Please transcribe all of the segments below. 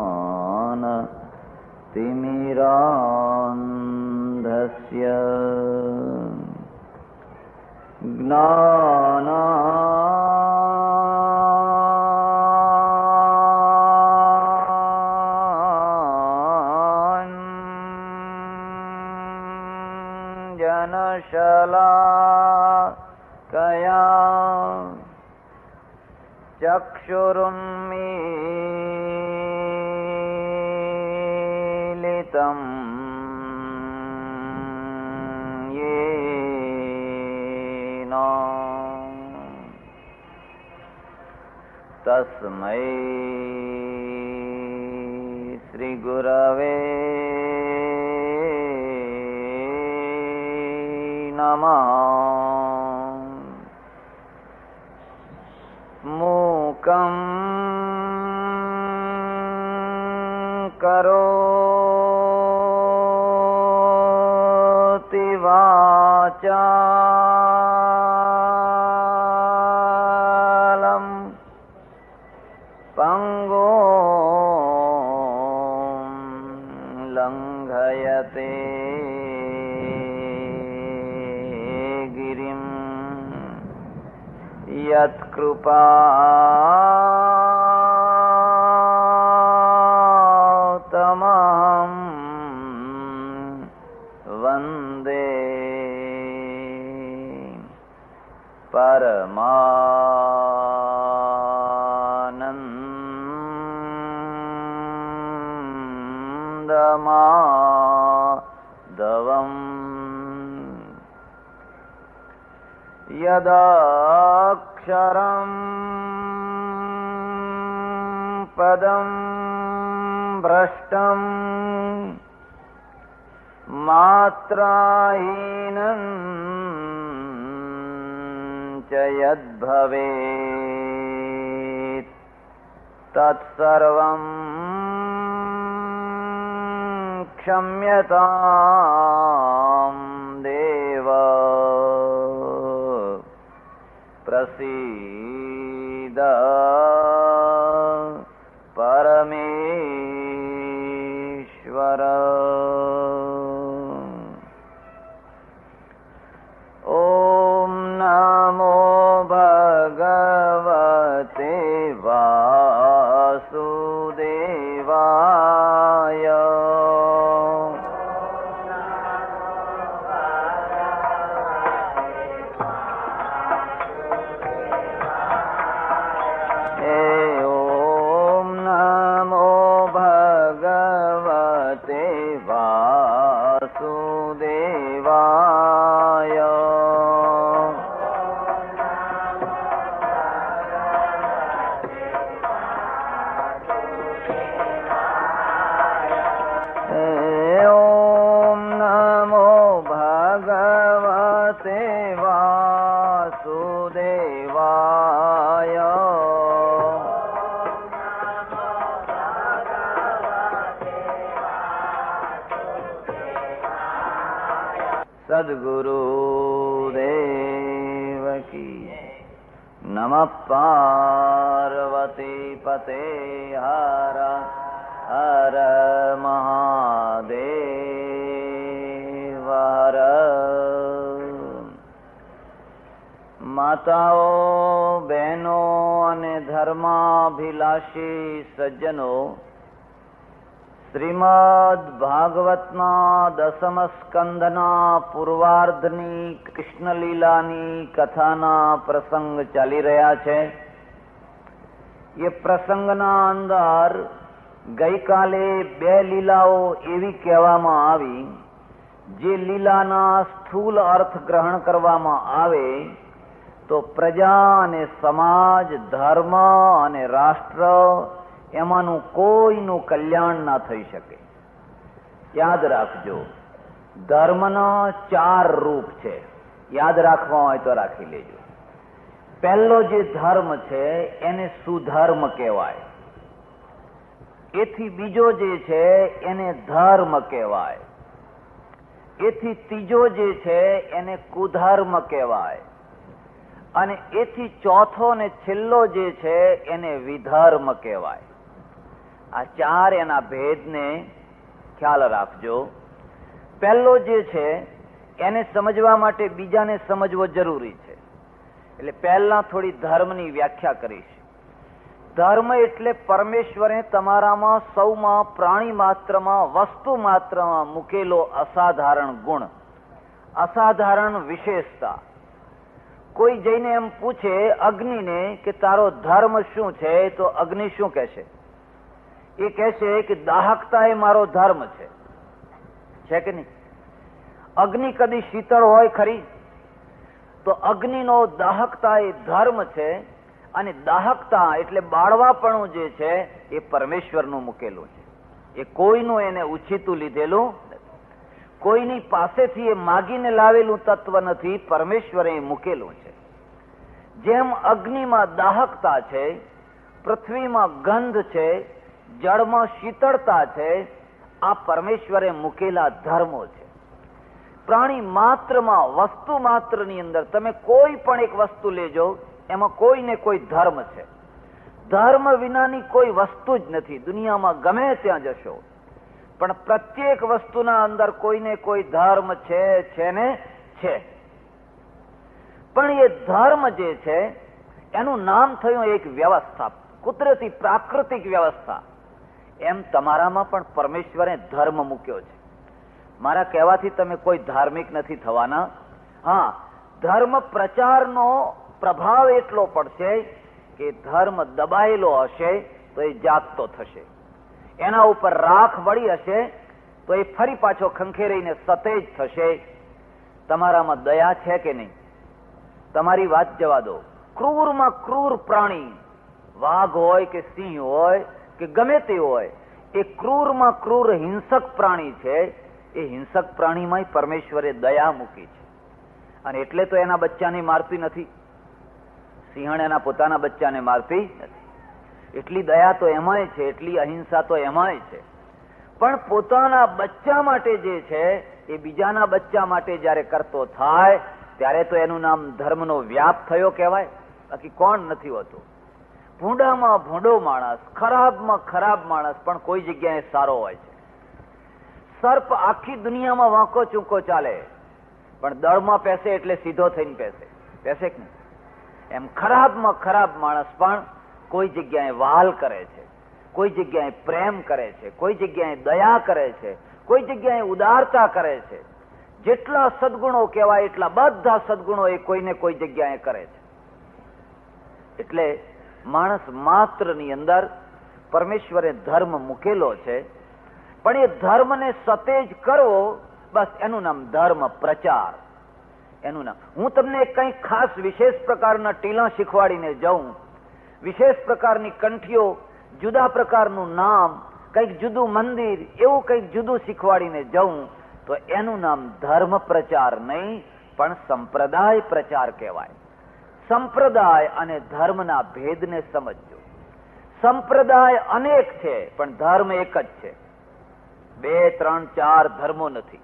જ્ઞાન તિમિરાંધસ્ય જ્ઞાનાંજનશલાકયા ચક્ષુરુન્મીલિતં યેન તસ્મૈ શ્રી ગુરવે નમઃ. મૂકં કરોતિ વાચાલં પંગું લંઘયતે ગિરિં યત્કૃપાતમહં વંદે પરમાનંદમાધવં. યદક્ષરં પદં ભ્રષ્ટં માત્રાહીનં ચ યદ્ભવેत् તત્સર્વં ક્ષમ્યતાં દેવ. પ્રસીદ પરમેશ્વર. ઓમ નમો ભગવતે વાસુદેવાય. વાસુદેવાય. ઓમ નમો ભગવતે વાસુદેવાય. સદ્ગુરુદેવ કી. નમઃ પાર્વતી પતે. હર હર મહાદેવ. હર. માતાઓ, બહેનો અને ધર્માભિલાષી સજ્જનો, શ્રીમદ ભાગવતના દસમ સ્કંધના પૂર્વાર્ધની કૃષ્ણલીલાની કથાના પ્રસંગ ચાલી રહ્યા છે. એ પ્રસંગના અંદર ગઈકાલે બે લીલાઓ એવી કહેવામાં આવી જે લીલાના સ્થૂલ અર્થ ગ્રહણ કરવામાં આવે તો પ્રજા અને સમાજ, ધર્મ અને રાષ્ટ્ર એમાંનું કોઈનું કલ્યાણ ના થઈ શકે. યાદ રાખજો, ધર્મના 4 રૂપ છે. યાદ રાખવા હોય તો રાખી લેજો. પહેલો જે ધર્મ છે એને સુધર્મ કહેવાય. એથી બીજો જે છે એને ધર્મ કહેવાય, એથી ત્રીજો જે છે એને કુધર્મ કહેવાય, અને એથી ચોથો ને છેલ્લો જે છે એને વિધર્મ કહેવાય. આ ચાર એના ભેદને ખ્યાલ રાખજો. પહેલો જે છે એને સમજવા માટે બીજાને સમજવો જરૂરી છે. એટલે પહેલા થોડી ધર્મની વ્યાખ્યા કરીશ. ધર્મ એટલે પરમેશ્વરે તમારામાં સૌમાં પ્રાણી માત્રમાં વસ્તુ માત્રમાં મૂકેલો અસાધારણ ગુણ, અસાધારણ વિશેષતા. કોઈ જઈને એમ પૂછે અગ્નિને કે તારો ધર્મ શું છે, તો અગ્નિ શું કહેશે? એ કહેશે કે દાહકતા એ મારો ધર્મ છે કે નહીં? અગ્નિ કદી શીતળ હોય ખરી? તો અગ્નિનો દાહકતા એ ધર્મ છે, અને દાહકતા એટલે બાળવાપણું જે છે એ પરમેશ્વરનું મૂકેલું છે. એ કોઈનું એને ઉછીતું લીધેલું નથી, કોઈની પાસેથી એ માગીને લાવેલું તત્વ નથી, પરમેશ્વરે એ મૂકેલું છે. જેમ અગ્નિમાં દાહકતા છે, પૃથ્વીમાં ગંધ છે, જળમાં શીતળતા છે, આ પરમેશ્વરે મૂકેલા ધર્મો છે. પ્રાણી માત્રમાં વસ્તુ માત્રની અંદર તમે કોઈ પણ એક વસ્તુ લેજો, એમાં કોઈને કોઈ ધર્મ છે. ધર્મ વિનાની કોઈ વસ્તુ જ નથી. દુનિયામાં ગમે ત્યાં જશો પણ પ્રત્યેક વસ્તુના અંદર કોઈને કોઈ ધર્મ છે ને છે. પણ એ ધર્મ જે છે એનું નામ થયું એક વ્યવસ્થા, કુદરતી પ્રાકૃતિક વ્યવસ્થા. એમ તમારામાં પણ પરમેશ્વરે ધર્મ મૂક્યો છે. મારા કહેવાથી તમે કોઈ ધાર્મિક નથી થવાના. હા, ધર્મ પ્રચારનો પ્રભાવ એટલો પડશે કે ધર્મ દબાયેલો હશે તો એ જાગતો થશે, એના ઉપર રાખ વળી હશે તો એ ફરી પાછો ખંખેરીને સતેજ થશે. તમારામાં દયા છે કે નહીં? તમારી વાત જવા દો. ક્રૂરમાં ક્રૂર પ્રાણી, વાઘ હોય કે સિંહ હોય કે ગમે તે હોય, એ ક્રૂરમાં ક્રૂર હિંસક પ્રાણી છે. એ હિંસક પ્રાણીમાં પરમેશ્વરે દયા મૂકી છે, અને એટલે તો એના બચ્ચાને મારતી નથી. સિંહણ એના પોતાના બચ્ચાને મારતી નથી. એટલી દયા તો એમાંય છે, એટલી અહિંસા તો એમાંય છે. પણ પોતાના બચ્ચા માટે જે છે એ બીજાના બચ્ચા માટે જયારે કરતો થાય ત્યારે તો એનું નામ ધર્મનો વ્યાપ થયો કહેવાય. બાકી કોણ નથી હોતું? ભૂંડામાં ભૂંડો માણસ, ખરાબમાં ખરાબ માણસ પણ કોઈ જગ્યાએ સારો હોય છે. સર્પ આખી દુનિયામાં વાંકો ચૂંકો ચાલે પણ દળમાં પેસે એટલે સીધો થઈને પેસે કે નહીં? એમ ખરાબમાં ખરાબ માણસ પણ કોઈ જગ્યાએ વહાલ કરે છે, કોઈ જગ્યાએ પ્રેમ કરે છે, કોઈ જગ્યાએ દયા કરે છે, કોઈ જગ્યાએ ઉદારતા કરે છે. જેટલા સદગુણો કહેવાય એટલા બધા સદગુણો એ કોઈને કોઈ જગ્યાએ કરે છે. એટલે માણસ માત્રની અંદર પરમેશ્વરે ધર્મ મૂકેલો છે, પણ એ ધર્મને સતેજ કરવો, બસ એનું નામ ધર્મ પ્રચાર. એનું નામ. હું તમને કંઈક ખાસ વિશેષ પ્રકારના ટીલા શીખવાડીને જાઉં, વિશેષ પ્રકારની કંઠીઓ, જુદા પ્રકારનું નામ, કંઈક જુદું મંદિર, એવું કંઈક જુદું શીખવાડીને જાઉં તો એનું નામ ધર્મ પ્રચાર નહીં પણ સંપ્રદાય પ્રચાર કહેવાય. સંપ્રદાય અને ધર્મના ભેદને સમજજો. સંપ્રદાય અનેક છે પણ ધર્મ એક જ છે. 2, 3, 4 ધર્મો નથી.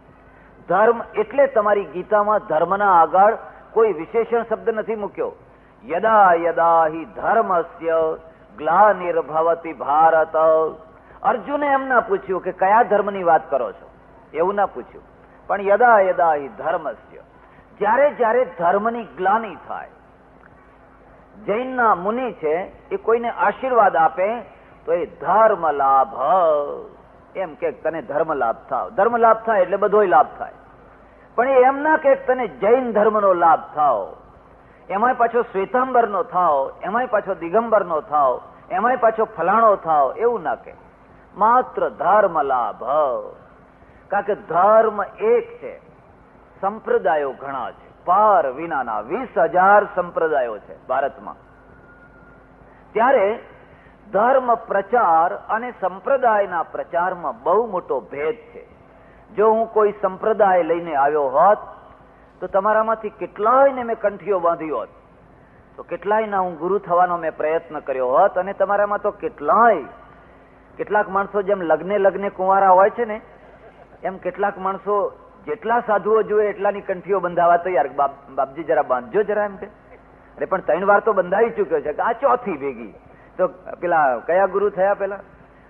ધર્મ એટલે તમારી ગીતામાં ધર્મના આગળ કોઈ વિશેષણ શબ્દ નથી મૂક્યો. યદા યદા હિ ધર્મસ્ય ગ્લાનિર્ભવતિ ભારત. અર્જુને એમ ના પૂછ્યું કે કયા ધર્મની વાત કરો છો, એવું ના પૂછ્યું. પણ યદા યદા હિ ધર્મસ્ય, જ્યારે જ્યારે ધર્મની ગ્લાનિ થાય. જૈનના મુનિ છે એ કોઈને આશીર્વાદ આપે તો એ ધર્મ લાભ, એમ કે તને ધર્મ લાભ થાવ. ધર્મ લાભ થાય એટલે બધોય લાભ થાય. પણ એ એમ ના કે તને જૈન ધર્મનો લાભ થાવ, એમાંય પાછો શ્વેતાંબરનો થાવ, એમાંય પાછો દિગંબરનો થાવ, એમાંય પાછો ફલાણો થાવ, એવું ના કે. માત્ર ધર્મ લાભ. કારણ કે ધર્મ એક છે, સંપ્રદાયો ઘણા છે. પાર વિનાના 20,000 સંપ્રદાયો છે ભારતમાં. ત્યારે ધર્મ પ્રચાર અને સંપ્રદાયના પ્રચારમાં બહુ મોટો ભેદ છે. જો હું કોઈ સંપ્રદાય લઈને આવ્યો હોત તો તમારામાંથી કેટલાયને મેં કંઠીઓ બાંધી હોત, તો કેટલાયના હું ગુરુ થવાનો મેં પ્રયત્ન કર્યો હોત, અને તમારામાં તો કેટલાય કેટલાક માણસો જેમ લગ્ને કુંવારા હોય છે ને, એમ કેટલાક માણસો જેટલા સાધુઓ જોઈએ એટલાની કંઠીઓ બંધાવા તૈયાર. બાપજી જરા બાંધજો જરા, એમ કે. અરે પણ 3 વાર તો બંધાવી ચુક્યો છે, કે આ ચોથી ભેગી. તો પેલા કયા ગુરુ થયા? પેલા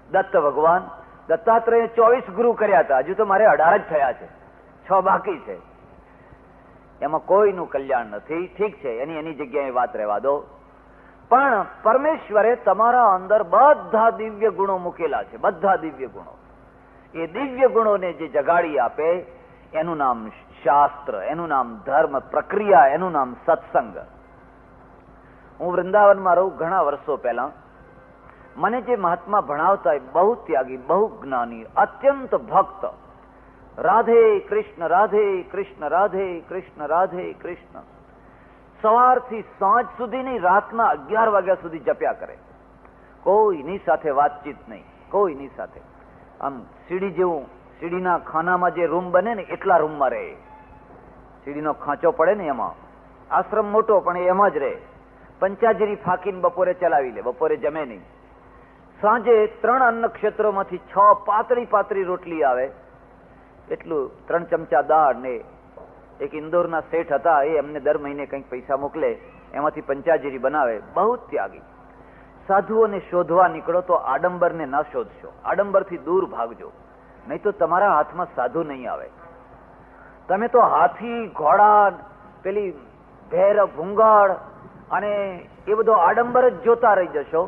દત્ત ભગવાન દત્તાત્રેય 24 ગુરુ કર્યા હતા. હજુ તો મારે 18 જ થયા છે, 6 બાકી છે. એમાં કોઈનું કલ્યાણ નથી. ઠીક છે, એની જગ્યાએ વાત રહેવા દો. પણ પરમેશ્વરે તમારા અંદર બધા દિવ્ય ગુણો મૂકેલા છે, બધા દિવ્ય ગુણો. એ દિવ્ય ગુણોને જે જગાડી આપે એનું નામ શાસ્ત્ર, એનું નામ ધર્મ, પ્રક્રિયા, એનું નામ સત્સંગ. હું વૃંદાવનમાં રહું ઘણા વર્ષો પહેલા. મને જે મહાત્મા ભણાવતા એ બહુ ત્યાગી, બહુ જ્ઞાની, અત્યંત ભક્ત. રાધે કૃષ્ણ રાધે કૃષ્ણ રાધે કૃષ્ણ રાધે કૃષ્ણ. સવારથી સાંજ સુધી નહીં, રાતના 11 વાગ્યા સુધી જપ્યા કરે. કોઈની સાથે વાતચીત નહીં, કોઈની સાથે. આમ સીડી જેવું, સીડીના ખાનામાં જે રૂમ બને ને એટલા રૂમમાં રહે. સીડીનો ખાંચો પડે ને એમાં. આશ્રમ મોટો પણ એમાં જ રહે. પંચાજરી ફાકીને બપોરે ચલાવી લે, બપોરે જમે નહીં. સાંજે 3 અન્ન ક્ષેત્રોમાંથી 6 પાતળી રોટલી આવે. એટલું 3 ચમચા દાળ ને એક ઇન્દોરના શેઠ હતા, એ અમને દર મહિને કંઈક પૈસા મોકલે, એમાંથી પંચાજરી બનાવે. બહુ ત્યાગી. સાધુઓને શોધવા નીકળો તો આડંબરને ન શોધશો, આડંબરથી દૂર ભાગજો, નહીં તો તમારા હાથમાં સાધુ નહીં આવે. તમે તો હાથી, ઘોડા, પેલી ભેર, ભૂંગળ અને એ બધો આડંબર જ જોતા રહી જશો.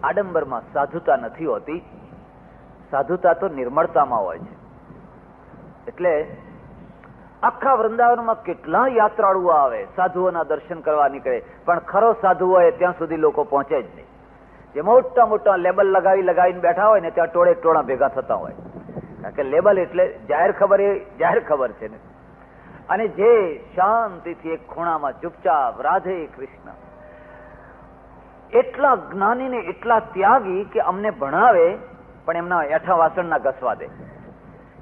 આડંબરમાં સાધુતા નથી હોતી. સાધુતા તો નિર્મળતામાં હોય છે. એટલે આખા વૃંદાવનમાં કેટલા યાત્રાળુઓ આવે, સાધુઓના દર્શન કરવા નીકળે, પણ ખરો સાધુ હોય ત્યાં સુધી લોકો પહોંચે જ નહીં. જે મોટા મોટા લેબલ લગાવીને બેઠા હોય ને ત્યાં ટોળે ટોળા ભેગા થતા હોય. કારણ કે લેબલ એટલે જાહેર ખબર, એ જાહેર ખબર છે ને. અને જે શાંતિથી એક ખૂણામાં ચૂપચાપ રાધે કૃષ્ણ, એટલા જ્ઞાની ને એટલા ત્યાગી કે અમને ભણાવે પણ એમના એઠા વાસણ ના ઘસવા દે.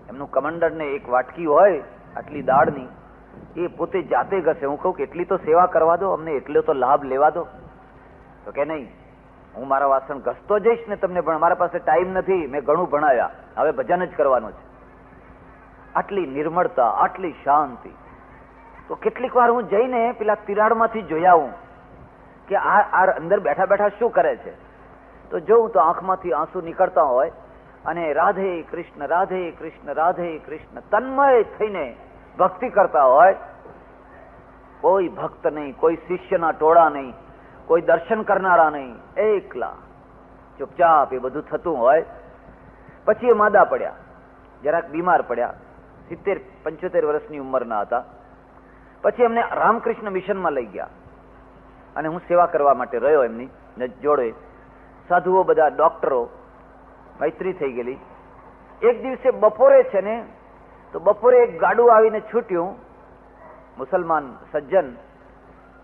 એમનું કમંડળ ને એક વાટકી હોય આટલી દાળની, એ પોતે જાતે ઘસે. હું કહું કે એટલી તો સેવા કરવા દો અમને, એટલો તો લાભ લેવા દો. તો કે નહીં, હું મારા વાસણ ઘસતો જઈશ ને તમને, પણ મારા પાસે ટાઈમ નથી, મેં ઘણું ભણાવ્યા, હવે ભજન જ કરવાનું છે. આટલી નિર્મળતા, આટલી શાંતિ. તો કેટલીક વાર હું જઈને પેલા તિરાડમાંથી જોઈ આવું કે આ અંદર બેઠા બેઠા શું કરે છે. તો જોઉં તો આંખમાંથી આંસુ નીકળતા હોય અને રાધે કૃષ્ણ રાધે કૃષ્ણ રાધે કૃષ્ણ તન્મય થઈને ભક્તિ કરતા હોય. કોઈ ભક્ત નહીં, કોઈ શિષ્યના ટોળા નહીં, કોઈ દર્શન કરનારા નહીં, એકલા ચૂપચાપ એ બધું થતું હોય. પછી એ માદા પડ્યા, જરાક બીમાર પડ્યા, 70-75 વર્ષની ઉંમરના હતા. પછી એમને રામકૃષ્ણ મિશનમાં લઈ ગયા અને હું સેવા કરવા માટે રહ્યો એમની જોડે. સાધુઓ બધા, ડોક્ટરો, મૈત્રી થઈ ગયેલી. એક દિવસે બપોરે છે ને, તો બપોરે એક ગાડું આવીને છૂટ્યું, મુસલમાન સજ્જન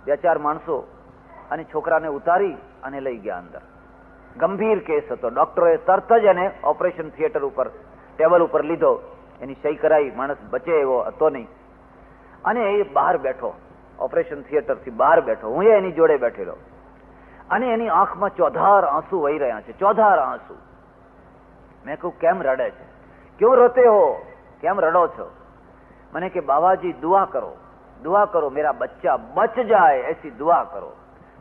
2-4 માણસો, અને છોકરાને ઉતારી અને લઈ ગયા અંદર. ગંભીર કેસ હતો. ડોક્ટરોએ તરત જ એને ઓપરેશન થિયેટર ઉપર ટેબલ ઉપર લીધો, એની સહી કરાવી, માણસ બચે એવો હતો નહીં. અને એ બહાર બેઠો, ઓપરેશન થિયેટરથી બહાર બેઠો, હું એની જોડે બેઠેલો. અને એની આંખમાં ચોધાર આંસુ વહી રહ્યા છે, ચોધાર આંસુ. મેં કહું કેમ રડે છે? ક્यों રોતે હો, કેમ રડો છો? મને કે બાબાજી દુઆ કરો, દુઆ કરો, મેરા બચ્ચા બચ જાય એસી દુઆ કરો,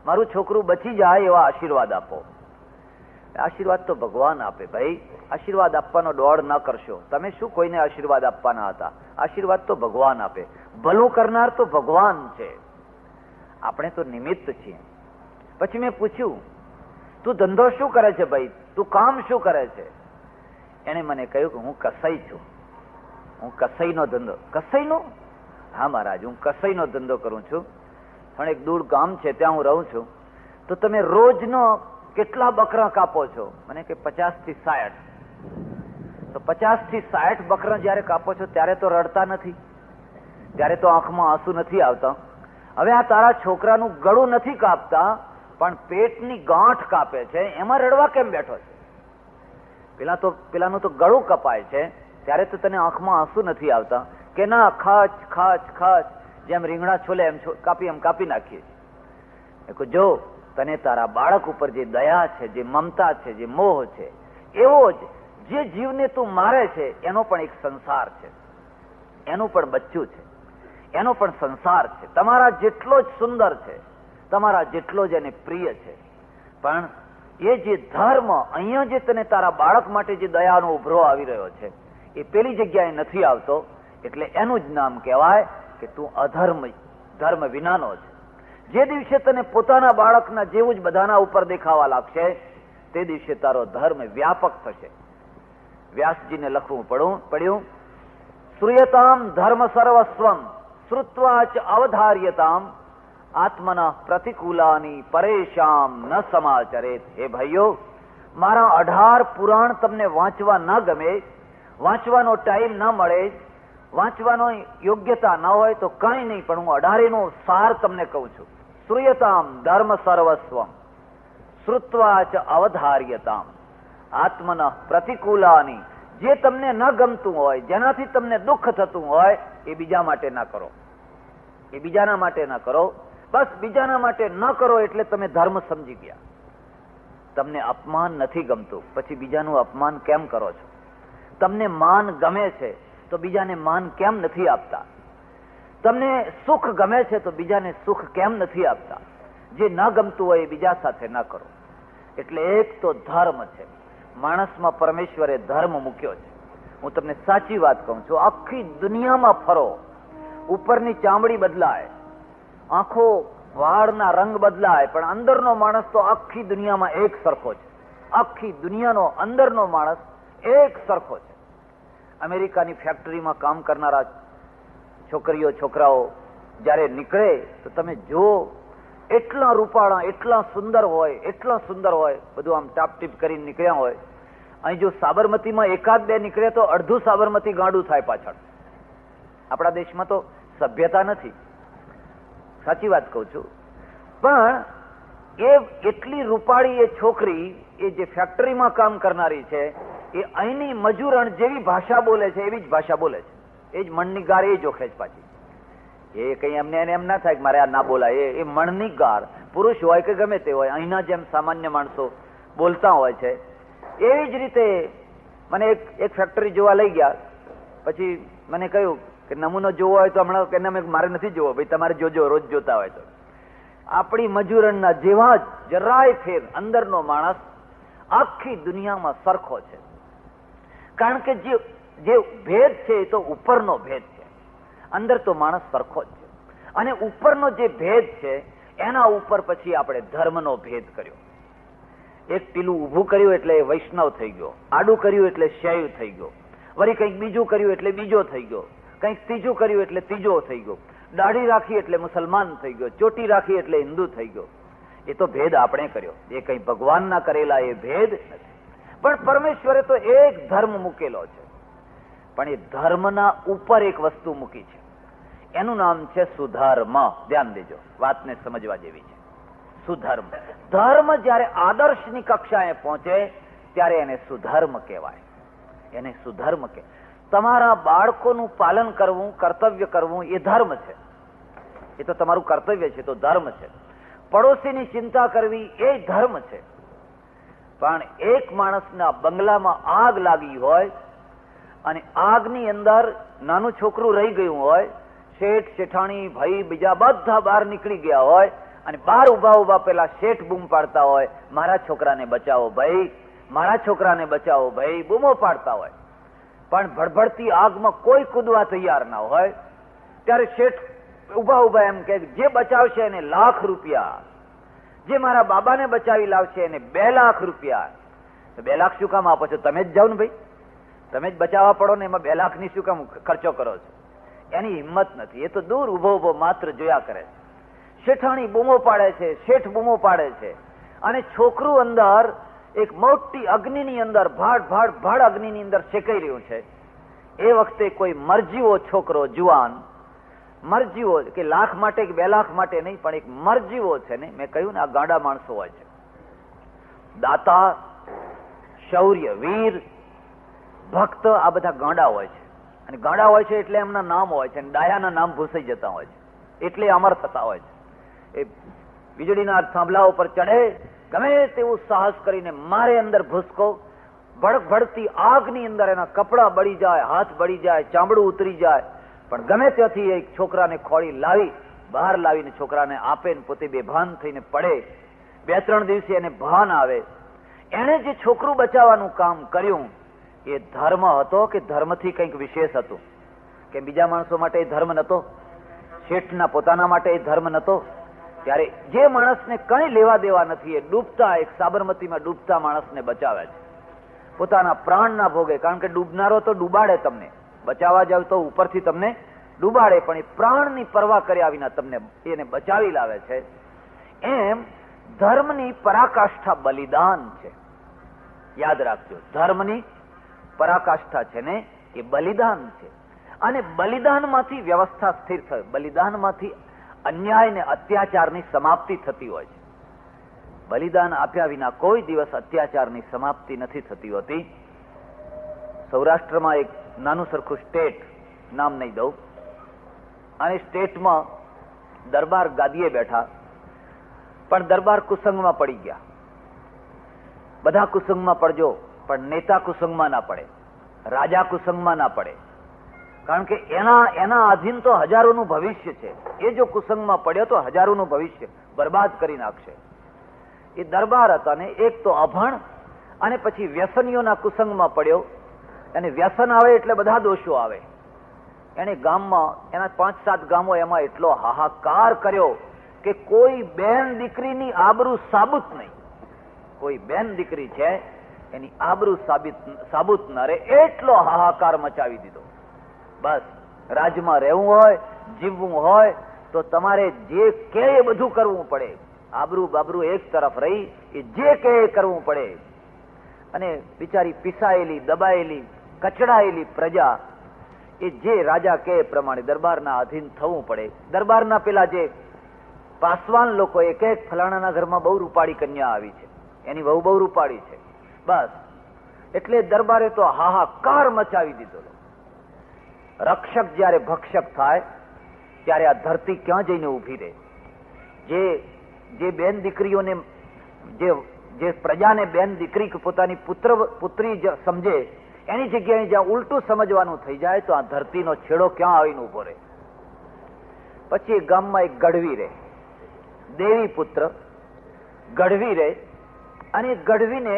મારું છોકરું બચી જાય એવા આશીર્વાદ આપો. આશીર્વાદ તો ભગવાન આપે ભાઈ, આશીર્વાદ આપવાનો દોડ ન કરશો. તમે શું કોઈને આશીર્વાદ આપવાના હતા? આશીર્વાદ તો ભગવાન આપે. ભલું કરનાર તો ભગવાન છે, આપણે તો નિમિત્ત છીએ. પછી મેં પૂછ્યું, તું ધંધો શું કરે છે ભાઈ, તું કામ શું કરે છે? એને મને કહ્યું કે હું કસાઈ છું, હું કસાઈનો ધંધો. કસાઈનો? હા મહારાજ, હું કસાઈનો ધંધો કરું છું, પણ એક દૂર ગામ છે ત્યાં હું રહું છું. તો તમે રોજનો કેટલા બકરા કાપો છો? મને કે 50 થી 60. તો 50 થી 60 બકરા જયારે કાપો છો ત્યારે તો રડતા નથી, ત્યારે તો આંખમાં આંસુ નથી આવતા. હવે આ તારા છોકરાનું ગળું નથી કાપતા, પણ પેટની ગાંઠ કાપે છે, એમાં રડવા કેમ બેઠો છે? પેલાનું તો ગળું કપાય છે, ત્યારે તો તને આંખમાં આંસુ નથી આવતા. કે ના, ખાચ ખાચ ખાચ, જેમ રીંગણા છોલે એમ કાપી નાખીએ છીએ. જો તને તારા બાળક ઉપર જે દયા છે, જે મમતા છે, જે મોહ છે, એવો જ જે જીવને તું મારે છે એનો પણ એક સંસાર છે, એનું પણ બચ્ચું છે, એનો પણ સંસાર છે. તમારા જેટલો જ સુંદર છે, તમારા જેટલો જ એને પ્રિય છે, પણ એ જે ધર્મ અહીંયા જે તને તારા બાળક માટે જે દયાનો ઉભરો આવી રહ્યો છે એ પેલી જગ્યાએ નથી આવતો, એટલે એનું જ નામ કહેવાય કે તું અધર્મ, ધર્મ વિનાનો છે. જે દિવસે તને પોતાના બાળકના જેવું જ બધાના ઉપર દેખાવા લાગશે તે દિવસે તારો ધર્મ વ્યાપક થશે. વ્યાસજીને લખવું પડ્યું, શ્રૂયતામ ધર્મ સર્વસ્વમ શ્રુત્વા ચ અવધાર્યતામ આત્મના પ્રતિકૂલાની પરેશામ ન સમાચરેત. હે ભાઈઓ, મારા 18 પુરાણ તમને વાંચવા ન ગમે, વાંચવાનો ટાઈમ ન મળે, વાંચવાનો યોગ્યતા ન હોય તો કંઈ નહીં, પણ હું 18 નો સાર તમને કહું છું. શ્રૂયતામ ધર્મ સર્વસ્વમ શ્રુત્વા ચ અવધાર્યતામ આત્મના પ્રતિકૂલાની. જે તમને ન ગમતું હોય, જેનાથી તમને દુઃખ થતું હોય એ બીજા માટે ના કરો, એ બીજાના માટે ના કરો. બસ બીજાના માટે ન કરો એટલે તમે ધર્મ સમજી ગયા. તમને અપમાન નથી ગમતું, પછી બીજાનું અપમાન કેમ કરો છો? તમને માન ગમે છે તો બીજાને માન કેમ નથી આપતા? તમને સુખ ગમે છે તો બીજાને સુખ કેમ નથી આપતા? જે ન ગમતું હોય એ બીજા સાથે ન કરો. એટલે એક તો ધર્મ છે, માણસમાં પરમેશ્વરે ધર્મ મૂક્યો છે. હું તમને સાચી વાત કહું છું, આખી દુનિયામાં ફરો, ઉપરની ચામડી બદલાય, આંખો વાળના રંગ બદલાય, પણ અંદરનો માણસ તો આખી દુનિયામાં એક સરખો છે. આખી દુનિયાનો અંદરનો માણસ એક સરખો છે. અમેરિકાની ફેક્ટરીમાં કામ કરનારા છોકરીઓ છોકરાઓ જ્યારે નીકળે તો તમે જુઓ, એટલા રૂપાળા, એટલા સુંદર હોય, એટલા સુંદર હોય, બધું આમ ટાપટીપ કરીને નીકળ્યા હોય. અહીં જો સાબરમતીમાં એકાદ બે નીકળે તો અડધું સાબરમતી ગાંડું થાય પાછળ. આપણા દેશમાં તો સભ્યતા નથી, સાચી વાત કહું છું. પણ એ એટલી રૂપાળી એ છોકરી, એ જે ફેક્ટરીમાં કામ કરનારી છે, એ અહીંની મજૂરણ જેવી ભાષા બોલે છે એવી જ ભાષા બોલે છે. એ જ મણની ગાર એ જોખે છે પાછી. એ કઈ એમને એમ ના થાય કે મારે આ ના બોલાય. એ મણની ગાર, પુરુષ હોય કે ગમે તે હોય, અહીંના જેમ સામાન્ય માણસો બોલતા હોય છે એવી જ રીતે મને એક ફેક્ટરી જોવા લઈ ગયા. પછી મને કહ્યું કે નમૂનો જોવો હોય તો હમણાં કે મારે નથી જોવો, ભાઈ તમારે જોજો, રોજ જોતા હોય તો. આપણી મજૂરણના જેવા જ જરાય ફેર અંદરનો માણસ આખી દુનિયામાં સરખો છે. કારણ કે જે ભેદ છે એ તો ઉપરનો ભેદ છે, અંદર તો માણસ સરખો જ છે. અને ઉપરનો જે ભેદ છે એના ઉપર પછી આપણે ધર્મનો ભેદ કર્યો. એક ટીલું ઊભું કર્યું એટલે એ વૈષ્ણવ થઈ ગયો, આડું કર્યું એટલે શૈવ થઈ ગયો, વળી કંઈક બીજું કર્યું એટલે બીજો થઈ ગયો, કંઈક ત્રીજું કર્યું એટલે ત્રીજો થઈ ગયો, દાઢી રાખી એટલે મુસલમાન થઈ ગયો, ચોટી રાખી એટલે હિન્દુ થઈ ગયો. એ તો ભેદ આપણે કર્યો, એ કઈ ભગવાનના કરેલા એ ભેદ નથી. પણ પરમેશ્વરે તો એક ધર્મ મૂકેલો છે, પણ એ ધર્મના ઉપર એક વસ્તુ મૂકી છે, એનું નામ છે સુધર્મ. ધ્યાન દેજો, વાતને સમજવા જેવી છે. સુધર્મ. ધર્મ જયારે આદર્શની કક્ષાએ પહોંચે ત્યારે એને સુધર્મ કહેવાય. એને સુધર્મ કે તમારા બાળકોનું પાલન કરવું, કર્તવ્ય કરવું એ ધર્મ છે. એ તો તમારું કર્તવ્ય છે, તો ધર્મ છે. પડોશીની ચિંતા કરવી એ ધર્મ છે. પણ એક માણસના બંગલામાં આગ લાગી હોય અને આગની અંદર નાનું છોકરું રહી ગયું હોય, શેઠ શેઠાણી ભાઈ બીજા બધા બહાર નીકળી ગયા હોય અને બહાર ઉભા ઉભા પેલા શેઠ બૂમ પાડતા હોય, મારા છોકરાને બચાવો ભાઈ, મારા છોકરાને બચાવો ભાઈ, બૂમો પાડતા હોય. પણ ભડભડતી આગમાં કોઈ કૂદવા તૈયાર ના હોય, ત્યારે શેઠ ઉભા ઉભા એમ કે જે બચાવશે એને ₹1,00,000, જે મારા બાબાને બચાવી લાવશે એને ₹2,00,000. તો 2 લાખ શું કામ આપો છો? તમે જ જાઓ ને ભાઈ, તમે જ બચાવવા પડો ને, એમાં 2 લાખની શું કામ ખર્ચો કરો છો? એની હિંમત નથી. એ તો દૂર ઉભો ઉભો માત્ર જોયા કરે છે. શેઠાણી બૂમો પાડે છે, શેઠ બૂમો પાડે છે, અને છોકરું અંદર એક મોટી અગ્નિની અંદર ભાડ અગ્નિની અંદર શેકાઈ રહ્યું છે. એ વખતે કોઈ મરજીવો છોકરો, જુવાન મરજીવો, કે લાખ માટે કે 2 લાખ માટે નહીં, પણ એક મરજીવો છે ને, મેં કહ્યું ને આ ગાંડા માણસો હોય છે. દાતા, શૌર્ય, વીર, ભક્ત, આ બધા ગાંડા હોય છે. અને ગાંડા હોય છે એટલે એમના નામ હોય છે, અને ડાયાના નામ ભૂસાઈ જતા હોય છે, એટલે અમર થતા હોય છે. એ વીજળીના થાંભલા ઉપર ચડે, ગમે તેવું સાહસ કરીને મારે અંદર ભૂસકો, ભડકભડતી આગની અંદર એના કપડા બળી જાય, હાથ બળી જાય, ચામડું ઉતરી જાય, પણ ગમે ત્યાંથી એક છોકરાને ખોળી લાવી બહાર લાવીને છોકરાને આપે ને પોતે બેભાન થઈને પડે. 2-3 દિવસે એને ભાન આવે. એણે જે છોકરું બચાવવાનું કામ કર્યું એ ધર્મ હતો કે ધર્મથી કંઈક વિશેષ હતું? કે બીજા માણસો માટે એ ધર્મ નતો? શેઠના પોતાના માટે એ ધર્મ નતો? ત્યારે જે માણસને કંઈ લેવા દેવા નથી એ ડૂબતા, એક સાબરમતીમાં ડૂબતા માણસને બચાવે છે પોતાના પ્રાણ ના ભોગે. કારણ કે ડૂબનારો તો ડૂબાડે, તમને બચાવવા જાવ તો ઉપરથી તમને ડૂબાડે, પણ એ પ્રાણની પરવા કર્યા વિના તમને એને બચાવી લાવે છે. એમ ધર્મની પરાકાષ્ઠા બલિદાન છે. યાદ રાખજો, ધર્મની પરાકાષ્ઠા છે ને એ બલિદાન છે. અને બલિદાનમાંથી વ્યવસ્થા સ્થિર થાય, બલિદાનમાંથી અન્યાય ને અત્યાચારની સમાપ્તિ થતી હોય છે. બલિદાન આપ્યા વિના કોઈ દિવસ અત્યાચારની સમાપ્તિ નથી થતી હોતી. સૌરાષ્ટ્રમાં એક નાનું સરખું સ્ટેટ, નામ નહીં દઉં, અને સ્ટેટમાં દરબાર ગાદીએ બેઠા, પણ દરબાર કુસંગમાં પડી ગયા. બધા કુસંગમાં પડજો, પણ નેતા કુસંગમાં ના પડે, રાજા કુસંગમાં ના પડે. કારણ કે એના આધીન તો હજારોનું ભવિષ્ય છે. એ જો કુસંગમાં પડ્યો તો હજારોનું ભવિષ્ય બરબાદ કરી નાખશે. એ દરબાર હતા ને એક તો અભણ, અને પછી વ્યસનીઓના કુસંગમાં પડ્યો. અને વ્યસન આવે એટલે બધા દોષો આવે. એને ગામમાં, એના 5-7 ગામો, એમાં એટલો હાહાકાર કર્યો કે કોઈ બેન દીકરીની આબરૂ સાબુત નહીં. કોઈ બેન દીકરી છે એની આબરૂ સાબુત ન રહે એટલો હાહાકાર મચાવી દીધો. બસ, રાજમાં રહેવું હોય, જીવવું હોય તો તમારે જે કે એ બધું કરવું પડે. આબરૂ બાબરૂ એક તરફ રહી, એ જે કે એ કરવું પડે. અને બિચારી પીસાયેલી, દબાયેલી, કચડાયેલી પ્રજા એ જે રાજા કે પ્રમાણે દરબારના આધીન થવું પડે. દરબારના પેલા જે પાસવાન લોકો, એક ફલાણાના ઘરમાં બહુ રૂપાળી કન્યા આવી છે, એની વહુ બહુ રૂપાળી છે, બસ એટલે દરબારે તો હાહાકાર મચાવી દીધો. રક્ષક જયારે ભક્ષક થાય ત્યારે આ ધરતી ક્યાં જઈને ઉભી રહે? જે બેન દીકરીઓને, જે પ્રજાને બેન દીકરી પોતાની પુત્રી સમજે, એની જગ્યાએ જ્યાં ઉલટું સમજવાનું થઈ જાય તો આ ધરતીનો છેડો ક્યાં આવીને ઉભો રહે? પછી એ ગામમાં એક ગઢવી રહે, દેવી પુત્ર ગઢવી રહે. અને ગઢવીને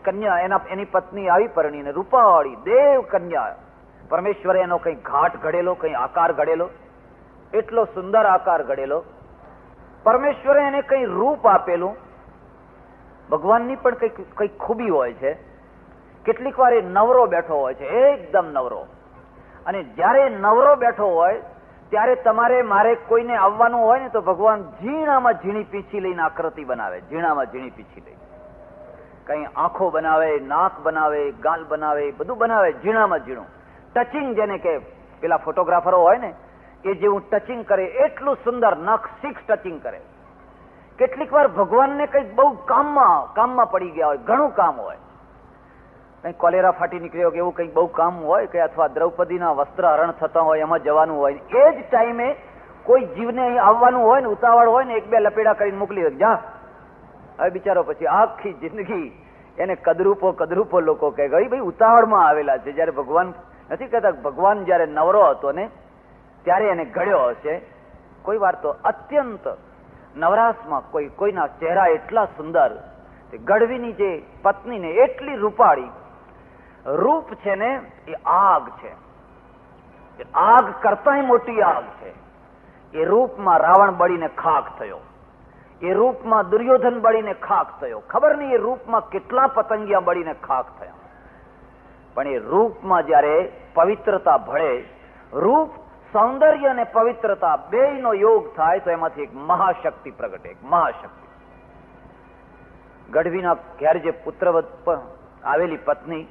કન્યા, એની પત્ની આવી પરણીને રૂપાવાળી દેવ કન્યા. પરમેશ્વરે એનો કઈ ઘાટ ઘડેલો, કઈ આકાર ઘડેલો, એટલો સુંદર આકાર ઘડેલો. પરમેશ્વરે એને કઈ રૂપ આપેલું. ભગવાનની પણ કઈ ખૂબી હોય છે. કેટલીક વાર એ નવરો બેઠો હોય છે, એકદમ નવરો. અને જયારે નવરો બેઠો હોય ત્યારે તમારે મારે કોઈને આવવાનું હોય ને તો ભગવાન ઝીણામાં ઝીણી પીછી લઈને આકૃતિ બનાવે, ઝીણામાં ઝીણી પીછી લઈ. કઈ આંખો બનાવે, નાક બનાવે, ગાલ બનાવે, બધું બનાવે ઝીણામાં ઝીણું. ટચિંગ જેને કે પેલા ફોટોગ્રાફરો હોય ને એ જેવું ટચિંગ કરે એટલું સુંદર નખ 6 ટચિંગ કરે. કેટલીક વાર ભગવાનને કઈક બહુ કામમાં પડી ગયા હોય, ઘણું કામ હોય, કઈ કોલેરા ફાટી નીકળ્યો કે એવું કઈક બહુ કામ હોય, કે અથવા દ્રૌપદીના વસ્ત્ર હરણ થતા હોય, એમાં જવાનું હોય. એ જ ટાઈમે કોઈ જીવને અહીં આવવાનું હોય ને, ઉતાવળ હોય ને, 1-2 લપેડા કરીને મોકલી દે, જા. હવે બિચારો પછી આખી જિંદગી એને કદરૂપો લોકો કહે, ભાઈ ઉતાવળમાં આવેલા છે. જયારે ભગવાન નથી કહેતા, ભગવાન જયારે નવરો હતો ને ત્યારે એને ઘડ્યો હશે. કોઈ વાર તો અત્યંત નવરાશમાં કોઈના ચહેરા એટલા સુંદર. ગઢવીની જે પત્નીને એટલી રૂપાળી. રૂપ છે ને એ આગ છે, આગ કરતાંય મોટી આગ છે. એ રૂપમાં રાવણ બળીને ખાખ થયો, એ રૂપમાં દુર્યોધન બળીને ખાખ થયો. ખબર નહીં એ રૂપમાં કેટલા પતંગિયા બળીને ખાખ થયા. પણ એ રૂપમાં જયારે પવિત્રતા ભળે, રૂપ, સૌંદર્ય અને પવિત્રતા બેયનો યોગ થાય તો એમાંથી એક મહાશક્તિ પ્રગટે, એક મહાશક્તિ. ગઢવીના ઘેર જે પુત્રવત આવેલી પત્ની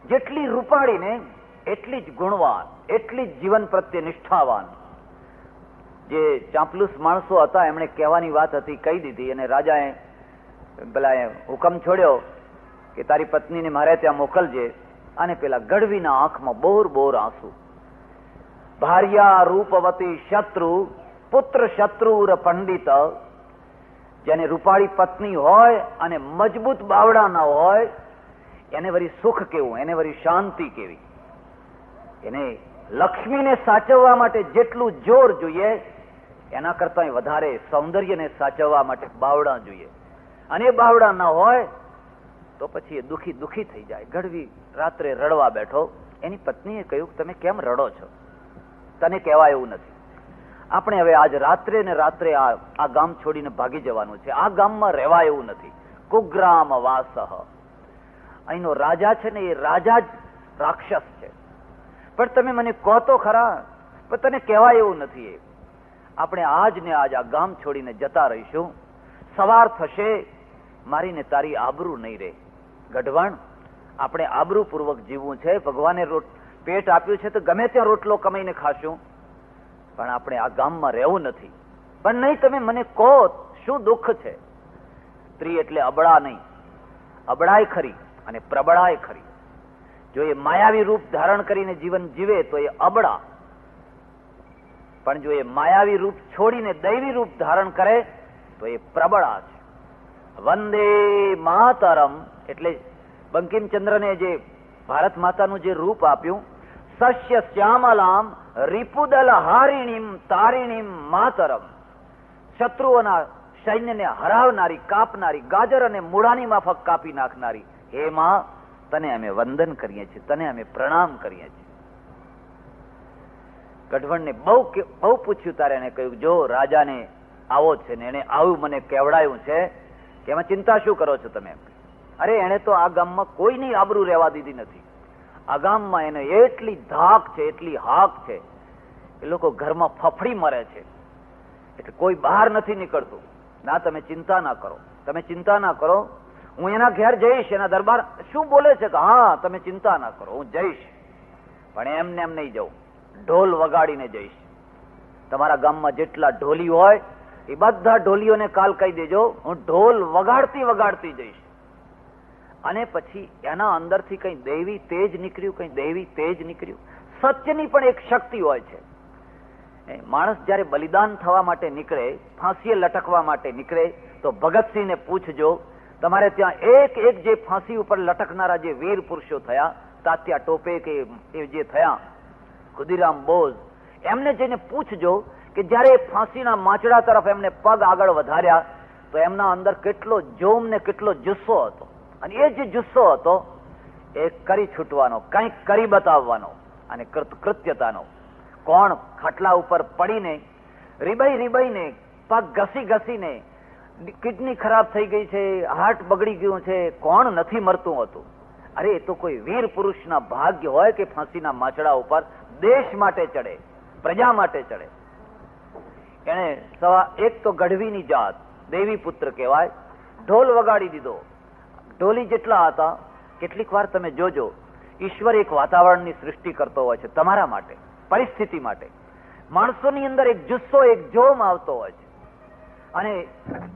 જેટલી રૂપાળી ને એટલી જ ગુણવાન, એટલી જ જીવન પ્રત્યે નિષ્ઠાવાન. જે ચાંપલુસ માણસો હતા એમણે કહેવાની વાત હતી, કહી દીધી. અને રાજાએ પેલા હુકમ છોડ્યો કે તારી પત્નીને મારે ત્યાં મોકલજે. અને પેલા ગઢવીના આંખમાં બોર આંસુ. ભાર્યા રૂપવતી શત્રુ પુત્ર શત્રુર પંડિત. જેને રૂપાળી પત્ની હોય અને મજબૂત બાવડા ના હોય એને વળી સુખ કેવું, એને વળી શાંતિ કેવી. એને લક્ષ્મીને સાચવવા માટે જેટલું જોર જોઈએ એના કરતા વધારે સૌંદર્યને સાચવવા માટે બાવડા જોઈએ. અને એ બાવડા ના હોય તો પછી એ દુખી દુખી થઈ જાય. ગઢવી રાત્રે રડવા બેઠો. એની પત્નીએ કહ્યું, તમે કેમ રડો છો? તને કહેવાય એવું નથી. આપણે હવે આજ રાત્રે ને રાત્રે આ ગામ છોડીને ભાગી જવાનું છે. આ ગામમાં રહેવાય એવું નથી. કુગ્રામ વાસઃ. અહીંનો રાજા છે ને એ રાજા જ રાક્ષસ છે. પણ તમે મને કહો તો ખરા, પણ તને કહેવાય એવું નથી. આપણે આજ ને આજ આ ગામ છોડીને જતા રહીશું. સવાર થશે, મારી ને તારી આબરૂ નહીં રહે. ગઢવાણ, આપણે આબરૂપૂર્વક જીવવું છે. ભગવાને પેટ આપ્યું છે તો ગમે ત્યાં રોટલો કમાઈને ખાશું, પણ આપણે આ ગામમાં રહેવું નથી. પણ નહીં, તમે મને કહો શું દુઃખ છે? સ્ત્રી એટલે અબળા નહીં, અબળાય ખરી અને પ્રબળાય ખરી. જો એ માયાવી રૂપ ધારણ કરીને જીવન જીવે તો એ અબળા, પણ જો એ માયાવી રૂપ છોડીને દૈવી રૂપ ધારણ કરે તો એ પ્રબળા છે. વંદે માતરમ એટલે બંકિમચંદ્રને જે ભારત માતાનું જે રૂપ આપ્યું, સસ્ય શ્યામલામ રિપુદલ હારિણીમ તારિણીમ માતરમ. શત્રુઓના સૈન્યને હરાવનારી, કાપનારી, ગાજર અને મૂળાની માફક કાપી નાખનારી, હે માં, તને અમે વંદન કરીએ છીએ, તને અમે પ્રણામ કરીએ છીએ. ગઢવણને બહુ પૂછ્યું ત્યારે એને કહ્યું, જો રાજાને આવો છે ને એને આવું મને કેવડાયું છે કે એમાં ચિંતા શું કરો છો તમે? અરે એને તો આ ગામમાં કોઈની આબરૂ રહેવા દીધી નથી. આ ગામમાં એને એટલી ધાક છે, એટલી હાક છે, એ લોકો ઘરમાં ફફડી મરે છે, એટલે કોઈ બહાર નથી નીકળતું. ના, તમે ચિંતા ના કરો, તમે ચિંતા ના કરો, હું એના ઘેર જઈશ. એના દરબાર શું બોલે છે કે હા તમે ચિંતા ના કરો, હું જઈશ, પણ એમને એમ નહીં જવું, ઢોલ વગાડીને જઈશ. તમારા ગામમાં જેટલા ઢોલી હોય એ બધા ઢોલીઓને કાલ કહી દેજો, હું ઢોલ વગાડતી વગાડતી જઈશ. અને પછી એના અંદરથી કઈ દૈવી તેજ નીકળ્યું, કઈ દૈવી તેજ નીકળ્યું. સત્યની પણ એક શક્તિ હોય છે. માણસ જયારે બલિદાન થવા માટે નીકળે, ફાંસીએ લટકવા માટે નીકળે, તો ભગતસિંહને પૂછજો, તમારે ત્યાં એક એક જે ફાંસી ઉપર લટકનારા જે વીર પુરુષો થયા, તાત્યા ટોપે કે એ જે થયા, ખુદીરામ બોઝ, એમને જઈને પૂછજો કે જયારે ફાંસીના માંચડા તરફ એમને પગ આગળ વધાર્યા તો એમના અંદર કેટલો જોમ ને કેટલો જુસ્સો હતો. અને એ જે જુસ્સો હતો એ કરી છૂટવાનો, કંઈક કરી બતાવવાનો અને કૃત્યતાનો. કોણ ખાટલા ઉપર પડીને રીબાઈ રીબાઈને, પગ ઘસી ઘસીને, કિડની ખરાબ થઈ ગઈ છે, હાર્ટ બગડી ગયું છે, કોણ નથી મરતું હતું? અરે એ તો કોઈ વીર પુરુષના ભાગ્ય હોય કે ફાંસીના માંચડા ઉપર દેશ માટે ચડે, પ્રજા માટે ચડે. એને એક તો ગઢવીની જાત, દેવી પુત્ર કહેવાય, ઢોલ વગાડી દીધો. ઢોલી જેટલા હતા, કેટલીક વાર તમે જોજો, ઈશ્વર એક વાતાવરણની સૃષ્ટિ કરતો હોય છે તમારા માટે, પરિસ્થિતિ માટે. માણસોની અંદર એક જુસ્સો, એક જોમ આવતો હોય છે. અને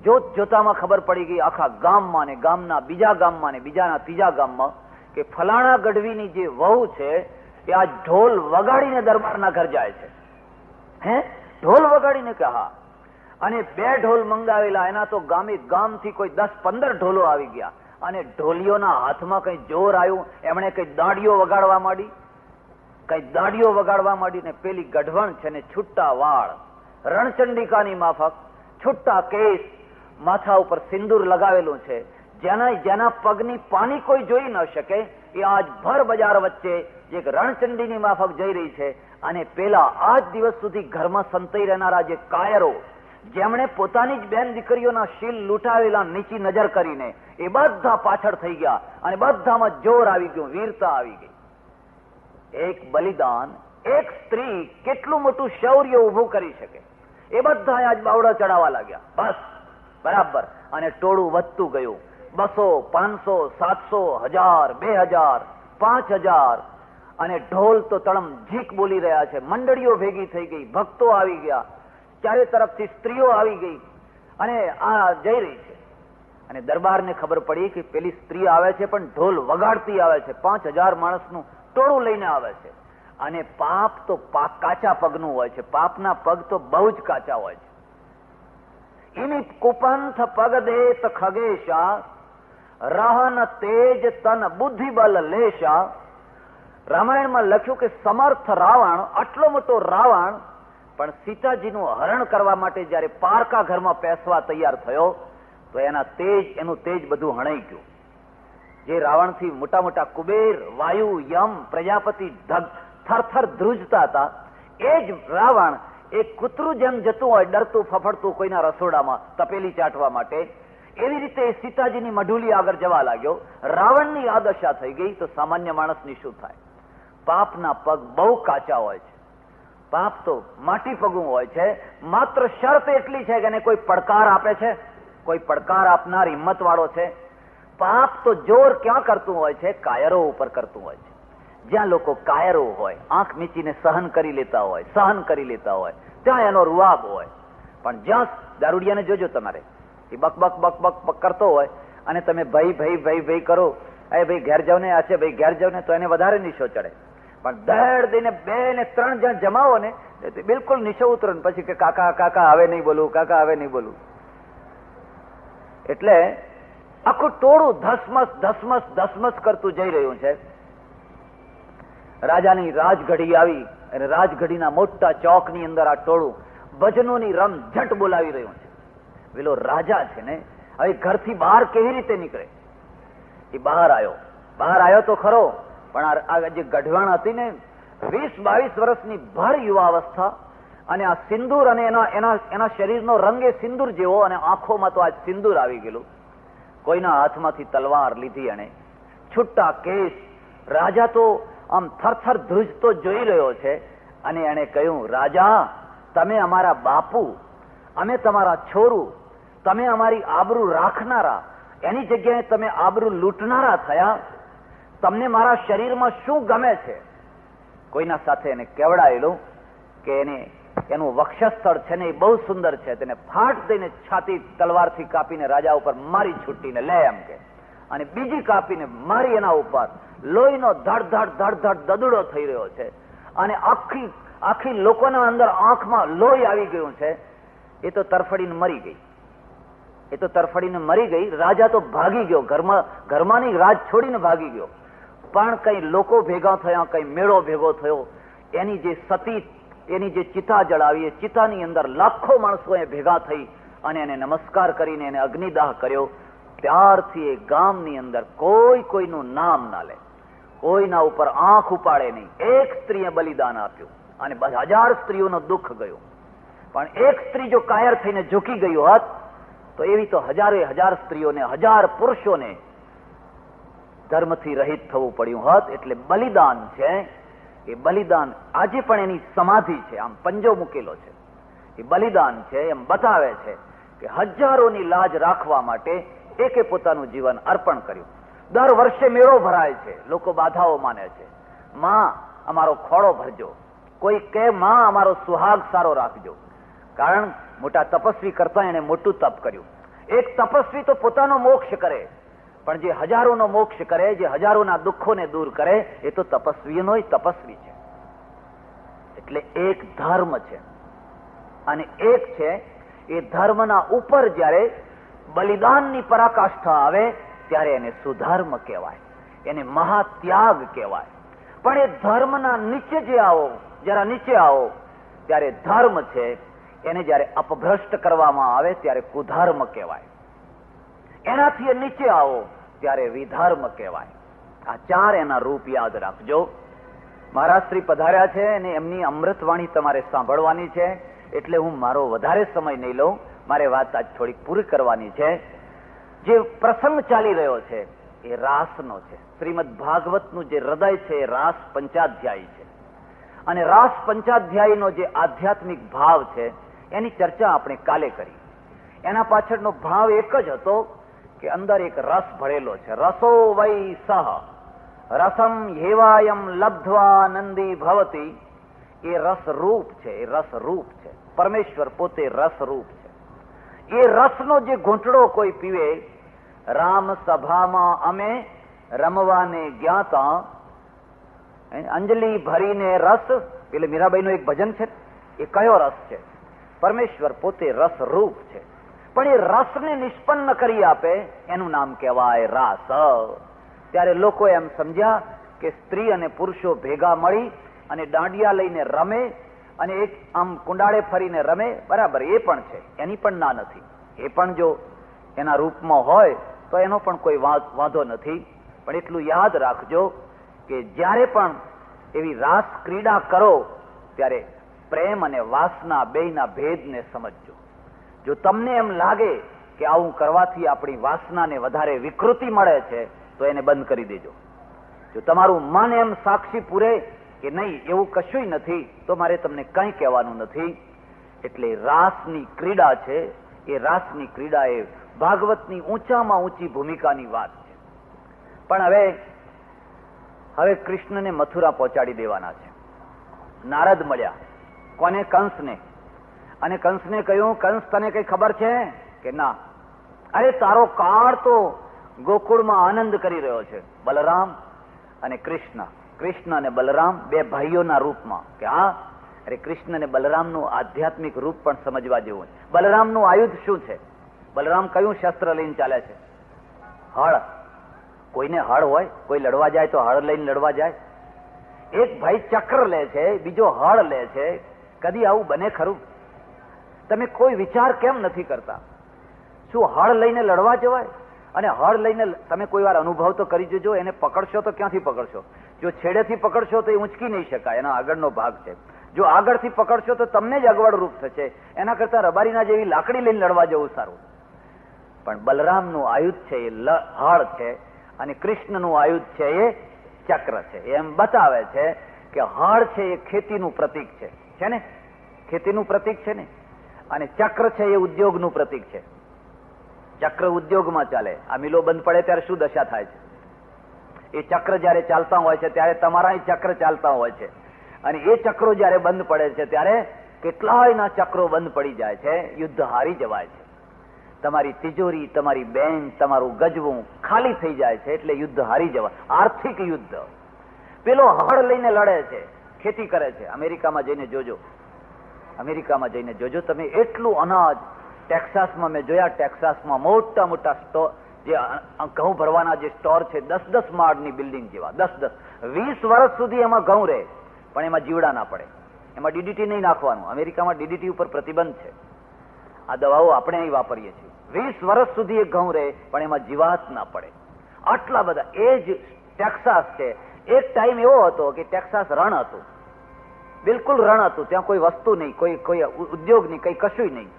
જોત જોતામાં ખબર પડી ગઈ આખા ગામમાં ને ગામના બીજા ગામમાં ને બીજાના ત્રીજા ગામમાં કે ફલાણા ગઢવીની જે વહુ છે એ આ ઢોલ વગાડીને દરબારના ઘર જાય છે. હે, ઢોલ વગાડીને કે હા. અને 2 ઢોલ મંગાવેલા, એના તો ગામે ગામથી કોઈ 10-15 ઢોલો આવી ગયા. અને ઢોલીઓના હાથમાં કઈ જોર આવ્યું, એમણે કઈ દાડીઓ વગાડવા માંડી, કઈ દાડીઓ વગાડવા માંડી. ને પેલી ગઢવણ છે ને છૂટા વાળ, રણચંડિકાની માફક, છૂટા કેસ, માથા ઉપર સિંદૂર લગાવેલું છે, જેના પગની પાની કોઈ જોઈ ન શકે, એ આજ ભર બજાર વચ્ચે એક રણચંડીની માફક જઈ રહી છે. અને પેલા આજ દિવસ સુધી ઘરમાં સંતાઈ રહેનારા જે કાયરો, જેમણે પોતાની જ બેન દીકરીઓના શીલ લૂંટાવેલા નીચી નજર કરીને, એ બધા પાછળ થઈ ગયા અને બધામાં જોર આવી ગયું, વીરતા આવી ગઈ. એક બલિદાન, એક સ્ત્રી કેટલું મોટું શૌર્ય ઉભું કરી શકે, એ બધા આજ બાવડા ચડાવવા લાગ્યા. બસ બરાબર. અને ટોળું વધતું ગયું. 200, 500, 700, 1000, 2000, 5000. અને ઢોલ તો તળમ ઝીક બોલી રહ્યા છે. મંડળીઓ ભેગી થઈ ગઈ, ભક્તો આવી ગયા, ચારે તરફથી સ્ત્રીઓ આવી ગઈ અને આ જઈ રહી છે. અને દરબારને ખબર પડી કે પેલી સ્ત્રી આવે છે પણ ઢોલ વગાડતી આવે છે, 5000 માણસનું ટોળું લઈને આવે છે. અને પાપ તો કાચા પગનું હોય છે, પાપના પગ તો બહુ જ કાચા હોય છે. ઇમિ કુપંથ પગ દેત ખગેશા રહન તેજ તન બુદ્ધિ બલ લેશા. રામાયણમાં લખ્યું કે સમર્થ રાવણ, આટલો મોટો રાવણ પણ સીતાજીનું હરણ કરવા માટે જયારે પારકા ઘરમાં પેસવા તૈયાર થયો તો એનું તેજ બધું હણાઈ ગયું. જે રાવણથી મોટા મોટા કુબેર, વાયુ, યમ, પ્રજાપતિ થરથર ધ્રુજતા હતા, એ જ રાવણ એક કૂતરું જેમ જતું હોય ડરતું ફફડતું કોઈના રસોડામાં તપેલી ચાટવા માટે, એવી રીતે સીતાજીની મઢુલી આગળ જવા લાગ્યો. રાવણની આ દશા થઈ ગઈ તો સામાન્ય માણસની શું થાય? પાપના પગ બહુ કાચા હોય છે. પાપ તો માટી પગું હોય છે. માત્ર શરત એટલી છે કે એને કોઈ પડકાર આપે છે, કોઈ પડકાર આપનાર હિંમત વાળો છે. પાપ તો જોર ક્યાં કરતું હોય છે? કાયરો ઉપર કરતું હોય છે. જ્યાં લોકો કાયરો હોય, આંખ મીચીને સહન કરી લેતા હોય, ત્યાં એનો રૂઆબ હોય. પણ જ્યાં દારૂડિયાને જોજો તમારે, એ બક બક બક બક બક કરતો હોય અને તમે ભાઈ ભાઈ ભાઈ ભાઈ કરો, એ ભાઈ ઘેર જાવ ને, આ છે ભાઈ ઘેર જાવ ને, તો એને વધારે નિશો ચડે. પણ દહેડ દઈને 2 ને 3 જણ જમાવો ને, બિલકુલ નિશો ઉતરો ને પછી કે કાકા કાકા હવે નહીં બોલું, કાકા હવે નહીં બોલું. એટલે આખું ટોળું ધસમસ ધસમસ ધસમસ કરતું જઈ રહ્યું છે. રાજાની રાજઘડી આવી અને રાજઘડીના મોટા ચોકની અંદર આ ટોળું ભજનોની રમઝટ બોલાવી રહ્યું છે. પેલો રાજા છે ને, હવે ઘરથી બહાર કેવી રીતે નીકળે? એ બહાર આવ્યો તો ખરો, પણ આ જે ગઢવાણ હતી ને, 20-22 વર્ષની ભર યુવાવસ્થા, અને આ સિંદૂર અને એના શરીરનો રંગ એ સિંદૂર જેવો, અને આંખોમાં તો આ સિંદૂર આવી ગયેલું. કોઈના હાથમાંથી તલવાર લીધી અને છૂટા કેસ. રાજા તો આમ થરથર ધ્રુજતો જોઈ રહ્યો છે અને એણે કહ્યું, રાજા, તમે અમારા બાપુ, અમે તમારા છોરું, તમે અમારી આબરૂ રાખનારા, એની જગ્યાએ તમે આબરૂ લૂંટનારા થયા. તમને મારા શરીરમાં શું ગમે છે? કોઈના સાથે એને કેવડાયેલું કે એનું વક્ષસ્થળ છે ને એ બહુ સુંદર છે, તેને ફાટ દઈને છાતી તલવારથી કાપીને રાજા ઉપર મારી છૂટીને લે એમ કે, અને બીજી કાપીને મારી એના ઉપર. લોહીનો ધડ ધડ ધડ ધડ દદુડો થઈ રહ્યો છે અને આખી લોકોના અંદર આંખમાં લોહી આવી ગયું છે. એ તો તરફડીને મરી ગઈ. રાજા તો ભાગી ગયો, ઘરમાંની રાજ છોડીને ભાગી ગયો. પણ કઈ લોકો ભેગા થયા, કઈ મેળો ભેગો થયો, એની જે સતી, એની જે ચિતા જળાવી, એ ચિતાની અંદર લાખો માણસો ભેગા થઈ અને એને નમસ્કાર કરીને એને અગ્નિદાહ કર્યો. ત્યારથી એ ગામની અંદર કોઈનું નામ ના લે, કોઈના ઉપર આંખ ઉપાડે નહીં. એક સ્ત્રીએ બલિદાન આપ્યું અને 1000 સ્ત્રીઓનો દુઃખ ગયું. પણ એક સ્ત્રી જો કાયર થઈને ઝૂકી ગયું હોત તો એવી તો હજાર સ્ત્રીઓને, 1000 પુરુષોને ધર્મથી રહિત થવું પડ્યું હોત. એટલે બલિદાન છે, એ બલિદાન આજે પણ એની સમાધિ છે, આમ પંજો મૂકેલો છે. એ બલિદાન છે, એમ બતાવે છે કે હજારોની લાજ રાખવા માટે એકે પોતાનું જીવન અર્પણ કર્યું. દર વર્ષે મેળો ભરાય છે, લોકો બાધાઓ માને છે. માં અમારો ખોળો ભરજો, કોઈ કે માં અમારો સુહાગ સારો રાખજો. કારણ મોટા તપસ્વી કરતા એને મોટું તપ કર્યું. એક તપસ્વી તો પોતાનો મોક્ષ કરે, પણ જે હજારોનો મોક્ષ કરે, જે હજારોના દુઃખોને દૂર કરે, એ તો તપસ્વીનો તપસ્વી છે. એટલે એક ધર્મ છે અને એક છે એ ધર્મના ઉપર જયારે બલિદાનની પરાકાષ્ઠા આવે ત્યારે એને સુધર્મ કહેવાય, એને મહાત્યાગ કહેવાય. પણ એ ધર્મના નીચે જરા નીચે આવો ત્યારે ધર્મ છે, એને જયારે અપભ્રષ્ટ કરવામાં આવે ત્યારે કુધર્મ કહેવાય. એનાથી નીચે આવો ત્યારે વિધર્મ કહેવાય. આ 4 એના રૂપ યાદ રાખજો. મહારાજ શ્રી પધાર્યા છે અને એમની અમૃતવાણી તમારે સાંભળવાની છે, એટલે હું મારો વધારે સમય નહીં લઉં. મારે વાત આજ થોડીક પૂરી કરવાની છે. જે પ્રસંગ ચાલી રહ્યો છે એ રાસનો છે. શ્રીમદ ભાગવતનું જે હૃદય છે એ રાસ પંચાધ્યાયી છે, અને રાસ પંચાધ્યાયીનો જે આધ્યાત્મિક ભાવ છે એની ચર્ચા આપણે કાલે કરી. એના પાછળનો ભાવ એક જ હતો કે અંદર એક રસ ભરેલો છે. રસો વૈ સહ રસમ હેવાયમ લબ્ધ્વા નંદી ભવતી. એ રસરૂપ છે, એ રસરૂપ છે. પરમેશ્વર પોતે રસરૂપ છે. એ રસનો જે ઘૂંટડો કોઈ પીવે, રામ સભામાં અમે રમવાને જ્ઞાતા, અંજલિ ભરીને રસ, એટલે મીરાબાઈનું એક ભજન છે. એ કયો રસ છે? પરમેશ્વર પોતે રસરૂપ છે. પણ એ રસને નિષ્પન્ન કરી આપે એનું નામ કહેવાય રાસ. ત્યારે લોકો એમ સમજ્યા કે સ્ત્રી અને પુરુષો ભેગા મળી અને દાંડિયા લઈને રમે અને એક આમ કુંડાળે ફરીને રમે, બરાબર, એ પણ છે, એની પણ ના નથી. એ પણ જો એના રૂપમાં હોય તો એનો પણ કોઈ વાંધો નથી. પણ એટલું યાદ રાખજો કે જ્યારે પણ એવી રાસ ક્રીડા કરો ત્યારે પ્રેમ અને વાસના બેયના ભેદને સમજજો. જો તમને એમ લાગે કે આવું કરવાથી આપણી વાસનાને વધારે વિકૃતિ મળે છે તો એને બંધ કરી દેજો. જો તમારું મન એમ સાક્ષી પૂરે કે નહીં એવું કશું નથી તો મારે તમને કંઈ કહેવાનું નથી. એટલે રાસની ક્રીડા છે, એ રાસની ક્રીડા એ ભાગવતની ઊંચામાં ઊંચી ભૂમિકાની વાત છે. પણ હવે કૃષ્ણને મથુરા પહોંચાડી દેવાના છે. નારદ મળ્યા કોને? કંસને. અને કંસને કહ્યું, કંસ તને કઈ ખબર છે કે ના? અરે તારો કાળ તો ગોકુળમાં આનંદ કરી રહ્યો છે. બલરામ અને કૃષ્ણ, કૃષ્ણ અને બલરામ બે ભાઈઓના રૂપમાં. કે હા, અરે કૃષ્ણ અને બલરામનું આધ્યાત્મિક રૂપ પણ સમજવા જેવું છે. બલરામનું આયુધ શું છે? બલરામ કયું શસ્ત્ર લઈને ચાલે છે? હળ. કોઈને હળ હોય? કોઈ લડવા જાય તો હળ લઈને લડવા જાય? એક ભાઈ ચક્ર લે છે, બીજો હળ લે છે. કદી આવું બને ખરું? તમે કોઈ વિચાર કેમ નથી કરતા? શું હળ લઈને લડવા જવાય? અને હળ લઈને તમે કોઈ વાર અનુભવ તો કરી જજો. એને પકડશો તો ક્યાંથી પકડશો? જો છેડેથી પકડશો તો એ ઊંચકી નહીં શકાય, એનો આગળનો ભાગ છે. જો આગળથી પકડશો તો તમને જ અગવડ રૂપ થશે. એના કરતા રબારીના જેવી લાકડી લઈને લડવા જવું સારું. પણ બલરામનું આયુધ છે એ હળ છે અને કૃષ્ણનું આયુધ છે એ ચક્ર છે. એમ બતાવે છે કે હળ છે એ ખેતીનું પ્રતીક છે ને? ખેતીનું પ્રતીક છે ને? અને ચક્ર છે એ ઉદ્યોગનું પ્રતીક છે. ચક્ર ઉદ્યોગમાં ચાલે. આ મિલો બંધ પડે ત્યારે શું દશા થાય છે? એ ચક્ર જયારે ચાલતા હોય છે ત્યારે તમારા ચક્ર ચાલતા હોય છે, અને એ ચક્રો જયારે બંધ પડે છે ત્યારે કેટલાયના ચક્રો બંધ પડી જાય છે. યુદ્ધ હારી જવાય છે. તમારી તિજોરી, તમારી બેંક, તમારું ગજવું ખાલી થઈ જાય છે. એટલે યુદ્ધ હારી જવાય. આર્થિક યુદ્ધ. પેલો હળ લઈને લડે છે, ખેતી કરે છે. અમેરિકામાં જઈને જોજો, અમેરિકામાં જઈને જોજો તમે. એટલું અનાજ ટેક્સાસમાં મેં જોયા. ટેક્સાસમાં મોટા મોટા સ્ટોર, જે ઘઉં ભરવાના જે સ્ટોર છે, 10-10 માળની બિલ્ડિંગ જેવા. 10-10 20 વર્ષ સુધી એમાં ઘઉં રહે, પણ એમાં જીવડા ના પડે. એમાં ડીડીટી નહીં નાખવાનું. અમેરિકામાં ડીડીટી ઉપર પ્રતિબંધ છે. આ દવાઓ આપણે અહીં વાપરીએ છીએ. 20 વર્ષ સુધી એ ઘઉં રહે પણ એમાં જીવાત ના પડે. આટલા બધા. એ જ ટેક્સાસ છે. એક ટાઈમ એવો હતો કે ટેક્સાસ રણ હતું, બિલકુલ રણ હતું. ત્યાં કોઈ વસ્તુ નહીં, કોઈ ઉદ્યોગ નહીં, કઈ કશું નહીં.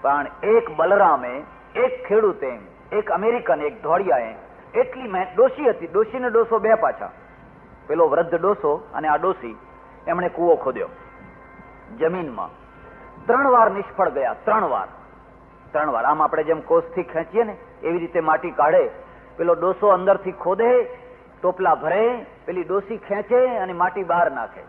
પણ એક બલરામે, એક ખેડૂતે, એક અમેરિકન, એક ધોળિયાએ એટલી ડોશી હતી. ડોશી ને ડોસો બે પાછા. પેલો વૃદ્ધ ડોસો અને આ ડોસી, એમણે કૂવો ખોદ્યો જમીનમાં. 3 વાર નિષ્ફળ ગયા. 3 વાર. આમ આપણે જેમ કોસથી ખેંચીએ ને એવી રીતે માટી કાઢે. પેલો ડોસો અંદરથી ખોદે, ટોપલા ભરે, પેલી ડોસી ખેંચે અને માટી બહાર નાખે.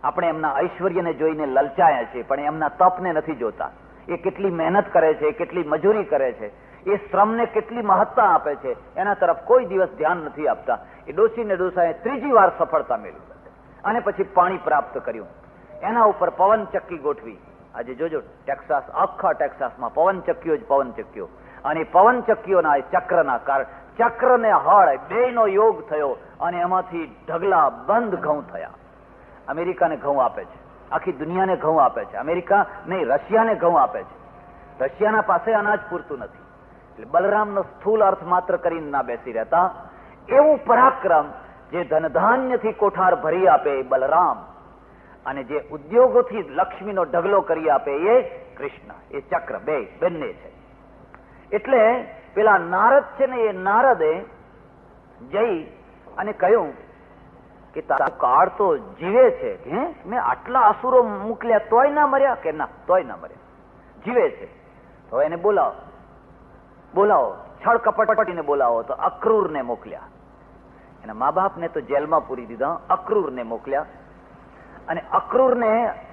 આપણે એમના ઐશ્વર્યને જોઈને લલચાયા છીએ, પણ એમના તપને નથી જોતા. એ કેટલી મહેનત કરે છે, કેટલી મજૂરી કરે છે, એ શ્રમને કેટલી મહત્તા આપે છે, એના તરફ કોઈ દિવસ ધ્યાન નથી આપતા. એ ડોશીને ડોસાએ 3જી વાર સફળતા મેળવી અને પછી પાણી પ્રાપ્ત કર્યું. એના ઉપર પવન ચક્કી ગોઠવી. આજે જોજો ટેક્સાસ, આખા ટેક્સાસમાં પવન ચક્કીઓ જ પવન ચક્કીઓ. અને પવન ચક્કીઓના ચક્રના કારણ, ચક્ર ને હળ બેયનો યોગ થયો અને એમાંથી ઢગલા બંધ ઘઉં થયા. અમેરિકાને ઘઉં આપે છે, આખી દુનિયાને ઘઉં આપે છે. અમેરિકા નહીં, રશિયાને ઘઉં આપે છે. રશિયાના પાસે અનાજ પૂરતું નથી. એટલે બલરામનો સ્થૂલ અર્થ માત્ર કરીને ના બેસી રહેતા. એવું પરાક્રમ જે ધનધાન્યથી કોઠાર ભરી આપે એ બલરામ, અને જે ઉદ્યોગોથી લક્ષ્મીનો ઢગલો કરી આપે એ કૃષ્ણ. એ ચક્ર બંને છે. એટલે પેલા નારદ છે ને, એ નારદે જઈ અને કહ્યું કે તારો કાળ તો જીવે છે. હે, મેં આટલા અસુરો મોકલ્યા તોય ના મર્યા? કે ના, તોય ના મર્યા, જીવે છે. તો એને બોલાવો, છળ કપટીને બોલાવો. તો અક્રૂરને મોકલ્યા. એના મા બાપને તો જેલમાં પૂરી દીધા. અક્રૂરને મોકલ્યા. અને અક્રૂરને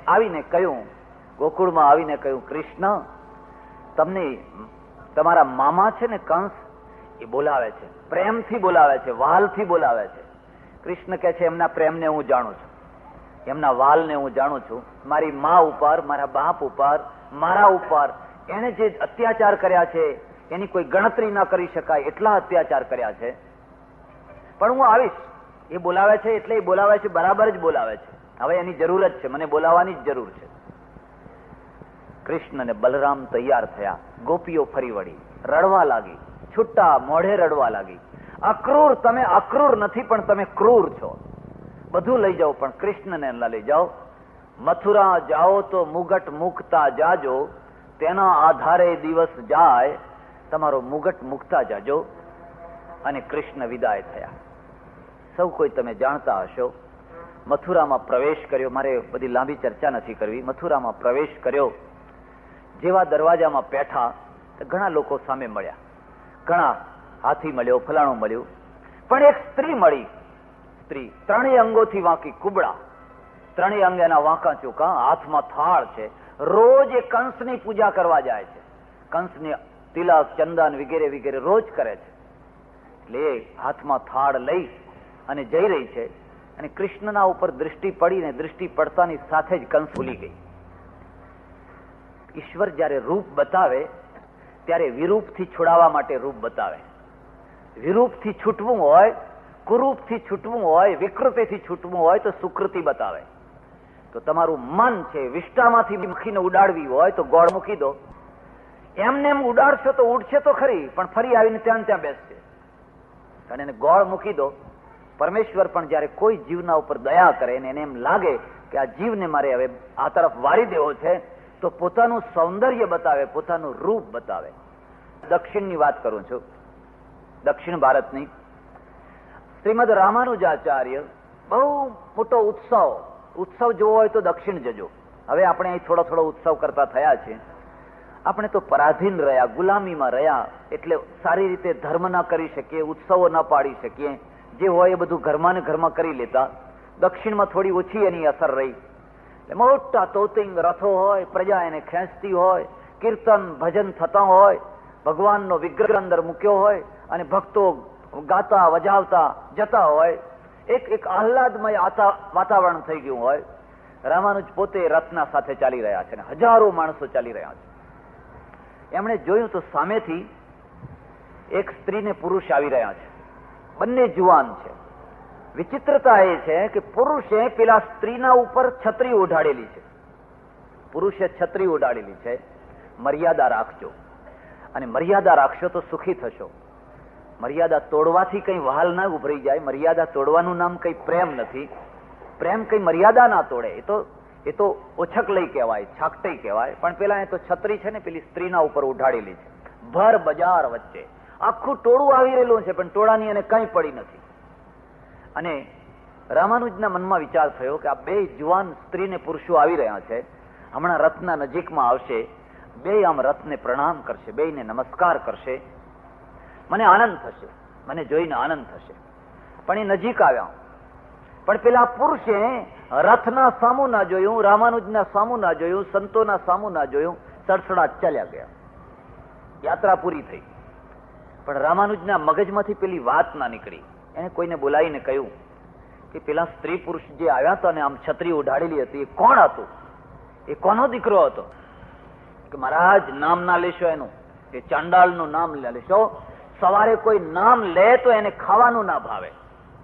આવીને કહ્યું, ગોકુળમાં આવીને કહ્યું, કૃષ્ણ તમને તમારા મામા છે ને કંસ, એ બોલાવે છે, પ્રેમથી બોલાવે છે, વાલથી બોલાવે છે. કૃષ્ણ કહે છે એમના પ્રેમને હું જાણું છું, એમના વાલને હું જાણું છું. મારી મા ઉપર, મારા બાપ ઉપર, મારા ઉપર એને જે અત્યાચાર કર્યા છે એની કોઈ ગણતરી ન કરી શકાય, એટલા અત્યાચાર કર્યા છે. પણ હું આવીશ, એ બોલાવે છે એટલે એ બોલાવે છે, બરાબર જ બોલાવે છે. હવે એની જરૂર જ છે, મને બોલાવવાની જ જરૂર છે. કૃષ્ણ ને બલરામ તૈયાર થયા. ગોપીઓ ફરી વળી રડવા લાગી, છૂટા મોઢે રડવા લાગી. અક્રૂર, તમે અક્રૂર નથી પણ તમે ક્રૂર છો. બધું લઈ જાઓ પણ કૃષ્ણને ન લઈ જાઓ. મથુરા જાઓ તો મુગટ મૂકતા જાજો, તેના આધારે દિવસ જાય, તમારો મુગટ મૂકતા જાજો. અને કૃષ્ણ વિદાય થયા. સૌ કોઈ તમે જાણતા હશો, મથુરામાં પ્રવેશ કર્યો. મારે બધી લાંબી ચર્ચા નથી કરવી. મથુરામાં પ્રવેશ કર્યો. જેવા દરવાજામાં બેઠા તો ઘણા લોકો સામે મળ્યા. ઘણા હાથી મળ્યો, ફલાણું મળ્યું, પણ એક સ્ત્રી મળી. સ્ત્રી ત્રણેય અંગોથી વાંકી, કુબડા, ત્રણેય અંગ એના વાંકા ચૂકા, હાથમાં થાળ છે. રોજ એ કંસની પૂજા કરવા જાય છે. કંસની તિલક, ચંદન વગેરે વગેરે રોજ કરે છે. એટલે એ હાથમાં થાળ લઈ અને જઈ રહી છે. અને કૃષ્ણના ઉપર દૃષ્ટિ પડીને દૃષ્ટિ પડતાની સાથે જ કંસ ભૂલી ગઈ. ઈશ્વર જયારે રૂપ બતાવે ત્યારે વિરૂપથી છોડાવવા માટે રૂપ બતાવે. વિરૂપથી છૂટવું હોય, કુરૂપથી છૂટવું હોય, વિકૃતિથી છૂટવું હોય તો સુકૃતિ બતાવે. તો તમારું મન છે વિષ્ટામાંથી મૂકીને ઉડાડવી હોય તો ગોળ મૂકી દો. એમને એમ ઉડાડશો તો ઉડશે તો ખરી, પણ ફરી આવીને ત્યાં બેસશે. અને એને ગોળ મૂકી દો. પરમેશ્વર પણ જયારે કોઈ જીવના ઉપર દયા કરે ને એને એમ લાગે કે આ જીવને મારે હવે આ તરફ વાળી દેવો છે, તો પોતાનું સૌંદર્ય બતાવે, પોતાનું રૂપ બતાવે. દક્ષિણની વાત કરું છું, દક્ષિણ ભારતની. શ્રીમદ રામાનુજાચાર્ય બહુ મોટો ઉત્સવ જોવો હોય તો દક્ષિણ જજો. હવે આપણે અહીં થોડો થોડો ઉત્સવ કરતા થયા છે. આપણે તો પરાધીન રહ્યા, ગુલામીમાં રહ્યા, એટલે સારી રીતે ધર્મ ના કરી શકીએ, ઉત્સવો ના પાડી શકીએ. જે હોય એ બધું ઘરમાં ને ઘરમાં કરી લેતા. દક્ષિણમાં થોડી ઓછી એની અસર રહી. મોટા તોતિંગ રથો હોય, પ્રજા એને ખેંચતી હોય, કીર્તન ભજન થતા હોય, ભગવાનનો વિગ્રહ અંદર મૂક્યો હોય અને ભક્તો ગાતા વજાવતા જતા હોય. એક આહલાદમય વાતાવરણ થઈ ગયું હોય. રામાનુજ પોતે રથના સાથે ચાલી રહ્યા છે ને હજારો માણસો ચાલી રહ્યા છે. એમણે જોયું તો સામેથી એક સ્ત્રી ને પુરુષ આવી રહ્યા છે. બંને જુવાન છે. વિચિત્રતા એ છે કે પુરુષે પેલા સ્ત્રીના ઉપર છત્રી ઓઢાડેલી છે. પુરુષે છત્રી ઓઢાડેલી છે. મર્યાદા રાખજો, અને મર્યાદા રાખશો તો સુખી થશો. મર્યાદા તોડવાથી કઈ વહાલ ના ઉભરી જાય. મર્યાદા તોડવાનું નામ કઈ પ્રેમ નથી. પ્રેમ કઈ મર્યાદા ના તોડે. એ તો ઓછક લઈ કહેવાય, છાકટઈ કહેવાય. પણ પેલા એ તો છત્રી છે ને પેલી સ્ત્રીના ઉપર ઉઢાડેલી છે. ભર બજાર વચ્ચે આખું ટોળું આવી રહેલું છે, પણ ટોળાની એને કઈ પડી નથી. અને રામાનુજના મનમાં વિચાર થયો કે આ બે જુવાન સ્ત્રી ને પુરુષો આવી રહ્યા છે, હમણાં રથના નજીકમાં આવશે, બે આમ રથને પ્રણામ કરશે, બેયને નમસ્કાર કરશે, મને આનંદ થશે, મને જોઈને આનંદ થશે. પણ એ નજીક આવ્યા, પણ પેલા પુરુષે રથના સામું ના જોયું, રામાનુજના સામું ના જોયું, સંતોના સામું ના જોયું, સડસડાટ ચાલ્યા ગયા. યાત્રા પૂરી થઈ. પણ રામાનુજના મગજમાંથી પેલી વાત ના નીકળી. એને કોઈને બોલાવીને કહ્યું કે પેલા સ્ત્રી પુરુષ જે આવ્યા હતા ને આમ છત્રી ઉઢાડેલી હતી, એ કોણ હતું? એ કોનો દીકરો હતો? કે મહારાજ નામ ના લેશો એનું, એ ચાંડાળનું નામ લેશો. સવારે કોઈ નામ લે તો એને ખાવાનું ના ભાવે.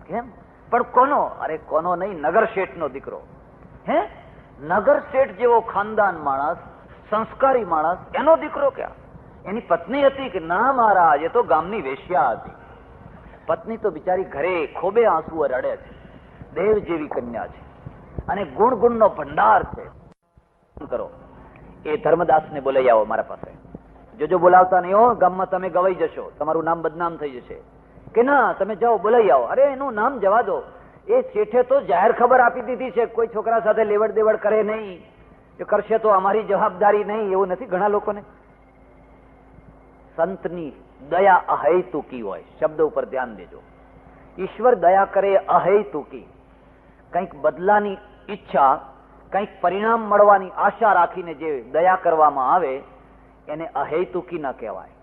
કેમ? પણ કોનો? અરે કોનો નહીં, નગર શેઠનો દીકરો. હે? નગર શેઠ જેવો ખાનદાન માણસ, સંસ્કારી માણસ, એનો દીકરો ક્યાં? એની પત્ની હતી કે ના મહારાજ, એ તો ગામની વેશ્યા હતી. પત્ની તો બિચારી ઘરે ખોબે આંસુ રડે છે. દેવ જેવી કન્યા છે અને ગુણનો ભંડાર છે. કરો, એ ધર્મદાસને બોલાઈ આવો મારા પાસે. જોજો બોલાવતા નહીં હો, ગામમાં તમે ગવાઈ જશો, તમારું નામ બદનામ થઈ જશે. કે ના, તમે જાઓ, બોલાઈ આવો. અરે એનું નામ જવા દો. એ શેઠે તો જાહેર ખબર આપી દીધી છે, કોઈ છોકરા સાથે લેવડ દેવડ કરે નહીં, જો કરશે તો અમારી જવાબદારી નહીં. એવું નથી ઘણા લોકોને. સંતની દયા અહેતુકી હોય. શબ્દ ઉપર ધ્યાન દેજો. ઈશ્વર દયા કરે અહેતુકી. કંઈક બદલાની ઈચ્છા, કંઈક પરિણામ મળવાની આશા રાખીને જે દયા કરવામાં આવે એને અહેતુકી ન કહેવાય.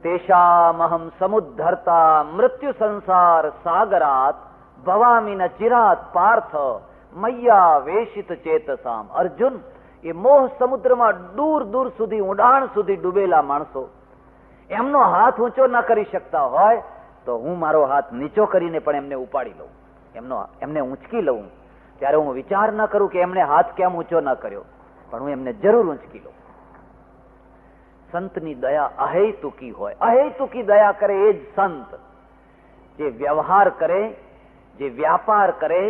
તેષામહમ સમુદ્ધરતા મૃત્યુ સંસાર સાગરાત ભવામી ન ચિરાત પાર્થ મૈયા વેશિત ચેતસામ. અર્જુન, એ મોહ સમુદ્રમાં દૂર દૂર સુધી, ઊંડાણ સુધી ડૂબેલા માણસો એમનો હાથ ઊંચો ન કરી શકતા હોય તો હું મારો હાથ નીચો કરીને પણ એમને ઉપાડી લઉં, એમને ઊંચકી લઉં. ત્યારે હું વિચાર ન કરું કે એમને હાથ કેમ ઊંચો ન કર્યો, પણ હું એમને જરૂર ઊંચકી લઉં. સંતની દયા અહેતુકી હોય. અહેતુકી દયા કરે એ જ સંત. જે વ્યવહાર કરે, જે વ્યાપાર કરે,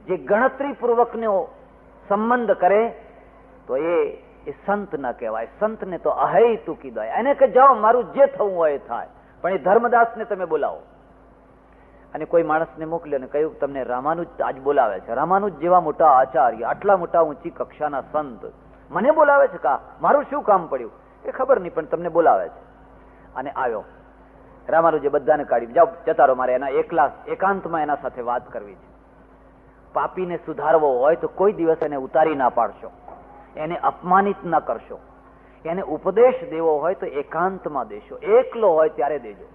જે ગણતરીપૂર્વકનો સંબંધ કરે તો એ સંત ન કહેવાય. સંતને તો અહેતુકી દયા. એને કે જાઓ મારું જે થવું હોય એ થાય. પણ એ ધર્મદાસને તમે બોલાવો. અને કોઈ માણસને મોકલ્યો અને કહ્યું તમને રામાનુજ આજ બોલાવે છે. રામાનુજ જેવા મોટા આચાર્ય, આટલા મોટા ઊંચી કક્ષાના સંત મને બોલાવે છે. કા મારું શું કામ પડ્યું એ ખબર નહીં, પણ તમને બોલાવે છે. અને આવ્યો. રામાનુજે બધાને કાઢી, જાઓ જતા રહો, મારે એના એકલા એકાંતમાં એના સાથે વાત કરવી છે. પાપીને સુધારવો હોય તો કોઈ દિવસ એને ઉતારી ના પાડશો, એને અપમાનિત ના કરશો. એને ઉપદેશ દેવો હોય તો એકાંતમાં દેશો, એકલો હોય ત્યારે દેજો.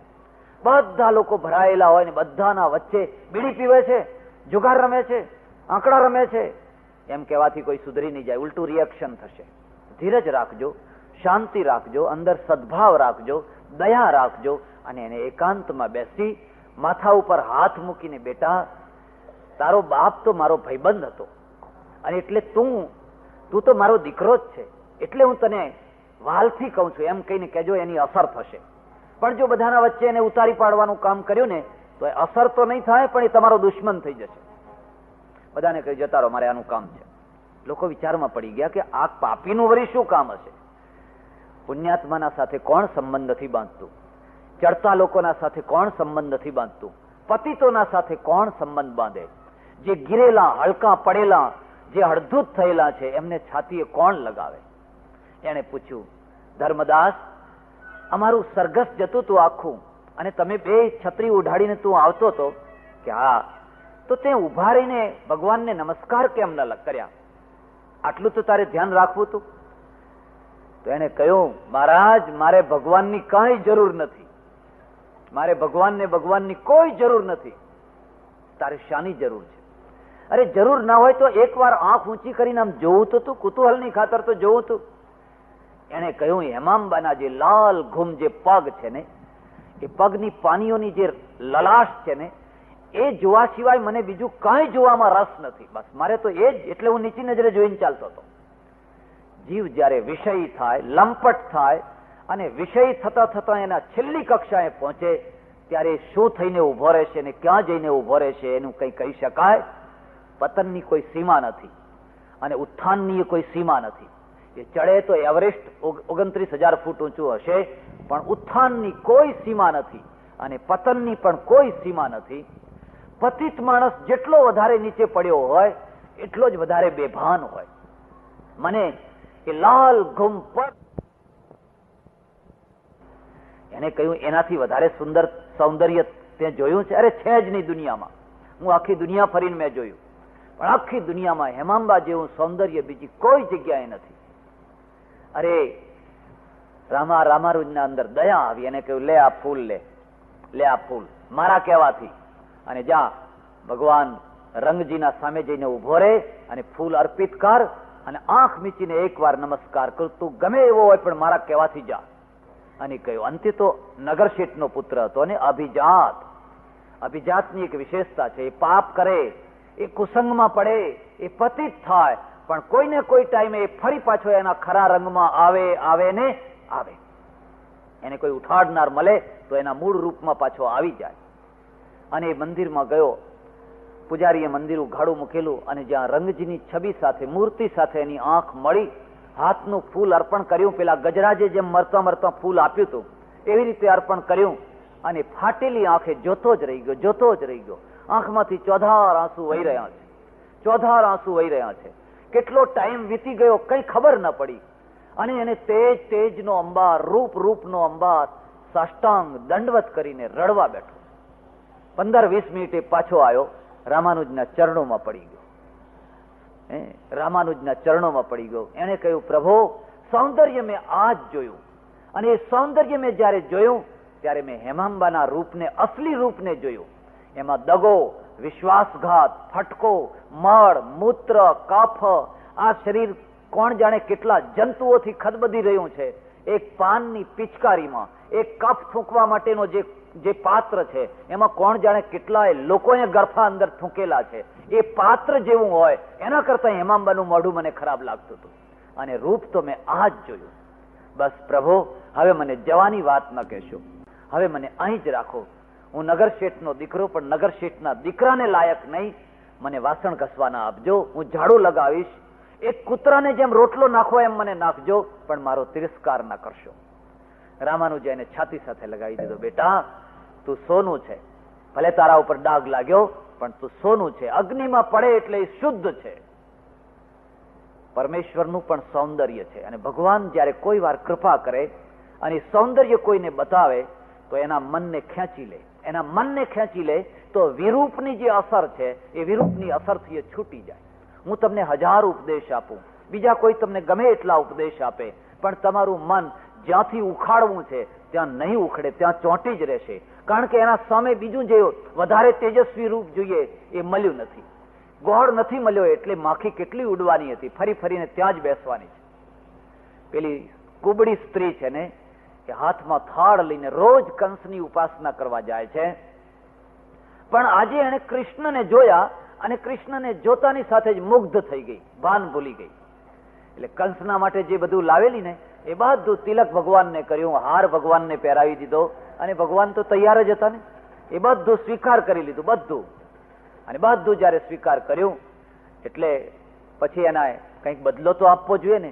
બધા લોકો ભરાયેલા હોય ને બધાના વચ્ચે બીડી પીવે છે, જુગાર રમે છે, આંકડા રમે છે, એમ કહેવાથી કોઈ સુધરી નહીં જાય, ઉલટું રિએક્શન થશે. ધીરજ રાખજો, શાંતિ રાખજો, અંદર સદભાવ રાખજો, દયા રાખજો. અને એને એકાંતમાં બેસી માથા ઉપર હાથ મૂકીને, બેટા તારો બાપ તો મારો ભાઈબંધ હતો અને એટલે તું તો મારો દીકરો જ છે, એટલે હું તને વાલથી કહું છું એમ કહીને કહેજો, એની અસર થશે. પણ જો બધાના વચ્ચે એને ઉતારી પાડવાનું કામ કર્યું ને તો એ અસર તો નહીં થાય, પણ એ તમારો દુશ્મન થઈ જશે. બધાને કહી જતા રહો, મારે આનું કામ છે. લોકો વિચારમાં પડી ગયા કે આ પાપીનું વળી શું કામ હશે? પુણ્યાત્માના સાથે કોણ સંબંધ નથી બાંધતું? ચડતા લોકોના સાથે કોણ સંબંધ નથી બાંધતું? પતિતોના સાથે કોણ સંબંધ બાંધે? જે ગિરેલા, હલકા પડેલા, જે હળધૂત થયેલા છે એમને છાતીએ કોણ લગાવે? એને પૂછ્યું, ધર્મદાસ અમારું સરઘસ જતું હતું આખું, અને તમે બે છત્રી ઉઢાડીને તું આવતો હતો કે હા, તો તે ઉભા રહીને ભગવાનને નમસ્કાર કેમ ન કર્યા? આટલું તો તારે ધ્યાન રાખવું હતું. તો એને કહ્યું, મહારાજ મારે ભગવાનની કઈ જરૂર નથી, મારે ભગવાનની કોઈ જરૂર નથી. તારે શાની જરૂર છે? અરે જરૂર ના હોય તો એકવાર આંખ ઊંચી કરીને આમ જોવું તો તું, કુતૂહલની ખાતર તો જોવું તું. એને કહ્યું, હેમાંબાના જે લાલ ઘૂમ જે પગ છે ને, એ પગની પાનીઓની જે લલાશ છે ને, એ જોવા સિવાય મને બીજું કઈ જોવામાં રસ નથી. બસ મારે તો એ જ, એટલે હું નીચી નજરે જોઈને ચાલતો હતો. જીવ જયારે વિષય થાય, લંપટ થાય અને વિષય થતા થતા એના છેલ્લી કક્ષાએ પહોંચે ત્યારે શું થઈને ઉભો રહેશે ને ક્યાં જઈને ઉભો રહેશે એનું કંઈ કહી શકાય? પતનની કોઈ સીમા નથી અને ઉત્થાનની કોઈ સીમા નથી. એ ચડે તો એવરેસ્ટ 29,000 ફૂટ ઊંચું હશે, પણ ઉત્થાનની કોઈ સીમા નથી અને પતનની પણ કોઈ સીમા નથી. પતિત માણસ જેટલો વધારે નીચે પડ્યો હોય એટલો જ વધારે બેભાન હોય. મને એ લાલ ઘૂમ પર એને કહ્યું, એનાથી વધારે સુંદર સૌંદર્ય તે જોયું છે? અરે છે જ નહીં દુનિયામાં. હું આખી દુનિયા ફરીને મેં જોયું, પણ આખી દુનિયામાં હેમાંબા જેવું સૌંદર્ય બીજી કોઈ જગ્યાએ નથી. અરે રામાનુજના અંદર દયા આવી. એને કહ્યું, લે આ ફૂલ, લે આ ફૂલ મારા કહેવાથી, અને જા ભગવાન રંગજીના સામે જઈને ઉભો રહે અને ફૂલ અર્પિત કર અને આંખ મીચીને એકવાર નમસ્કાર કર. તું ગમે એવો હોય પણ મારા કહેવાથી જા. અને કહ્યું, અંતે તો નગરશેઠનો પુત્ર હતો અને અભિજાતની એક વિશેષતા છે, એ પાપ કરે, એ કુસંગમાં પડે, એ પતિત થાય, પણ કોઈને કોઈ ટાઈમે એ ફરી પાછો એના ખરા રંગમાં આવે. એને કોઈ ઉઠાડનાર મળે તો એના મૂળ રૂપમાં પાછો આવી જાય. અને એ મંદિરમાં ગયો. પૂજારીએ મંદિર ઉઘાડું મૂકેલું અને જ્યાં રંગજીની છબી સાથે, મૂર્તિ સાથે એની આંખ મળી, હાથનું ફૂલ અર્પણ કર્યું. પેલા ગજરાજે જેમ મરતા મરતા ફૂલ આપ્યું હતું એવી રીતે અર્પણ કર્યું અને ફાટેલી આંખે જોતો જ રહી ગયો. આંખમાંથી ચોધાર આંસુ વહી રહ્યા છે. કેટલો ટાઈમ વીતી ગયો કઈ ખબર ન પડી. અને એને તેજનો અંબાર, રૂપનો અંબાર સાષ્ટાંગ દંડવત કરીને રડવા બેઠો. 15-20 મિનિટે પાછો આવ્યો, રામાનુજના ચરણોમાં પડી ગયો. એને કહ્યું, પ્રભુ સૌંદર્ય મેં આજ જોયું, અને એ સૌંદર્ય મેં જયારે જોયું ત્યારે મેં હેમાંબાના રૂપને, અસલી રૂપને જોયું. એમાં દગો, વિશ્વાસઘાત, ફટકો, મળ, મૂત્ર, કફ, આ શરીર કોણ જાણે કેટલા જંતુઓથી ખદબદી રહ્યું છે. એક પાનની પિચકારીમાં એક કફ થૂંકવા માટેનો જે પાત્ર છે એમાં કોણ જાણે કેટલાય લોકોએ ગરફા અંદર થૂંકેલા છે. એ પાત્ર જેવું હોય એના કરતા હેમાંબાનું મોઢું મને ખરાબ લાગતું હતું. અને રૂપ તો મેં આ જ જોયું. બસ પ્રભુ, હવે મને જવાની વાત ન કહેશો, હવે મને અહીં જ રાખો. હું નગર શેઠનો દીકરો, પણ નગર શેઠના દીકરાને લાયક નહીં. મને વાસણ ઘસવાના આપજો, હું ઝાડુ લગાવીશ. એક કૂતરાને જેમ રોટલો નાખો એમ મને નાખજો, પણ મારો તિરસ્કાર ના કરશો. રામાનુજાને છાતી સાથે લગાવી દીધો. બેટા, તું સોનું છે, ભલે તારા ઉપર ડાઘ લાગ્યો, પણ તું સોનું છે. અગ્નિમાં પડે એટલે એ શુદ્ધ છે. પરમેશ્વરનું પણ સૌંદર્ય છે. અને ભગવાન જયારે કોઈ વાર કૃપા કરે અને સૌંદર્ય કોઈને બતાવે તો એના મનને ખેંચી લે. એના મનને ખેંચી લે તો વિરૂપની જે અસર છે એ વિરૂપની અસરથી એ છૂટી જાય. હું તમને 1000 ઉપદેશ આપું, બીજા કોઈ તમને ગમે એટલા ઉપદેશ આપે, પણ તમારું મન જ્યાંથી ઉખાડવું છે ત્યાં નહીં ઉખડે, ત્યાં ચોંટી જ રહેશે. કારણ કે એના સામે બીજું જે વધારે તેજસ્વી રૂપ જોઈએ એ મળ્યું નથી. ગોળ નથી મળ્યો એટલે માખી કેટલી ઉડવાની હતી, ફરી ફરીને ત્યાં જ બેસવાની છે. પેલી કુબડી સ્ત્રી છે ને, કે હાથમાં થાળ લઈને રોજ કંસની ઉપાસના કરવા જાય છે, પણ આજે એને કૃષ્ણને જોયા અને કૃષ્ણને જોતાની સાથે જ મુગ્ધ થઈ ગઈ, ભાન ભૂલી ગઈ. એટલે કંસના માટે જે બધું લાવેલી ને એ બધું તિલક ભગવાનને કર્યું, હાર ભગવાનને પહેરાવી દીધો, અને ભગવાન તો તૈયાર જ હતા ને, એ બધું સ્વીકાર કરી લીધું બધું. અને બધું જયારે સ્વીકાર કર્યું એટલે પછી એના કંઈક બદલો તો આપવો જોઈએ ને.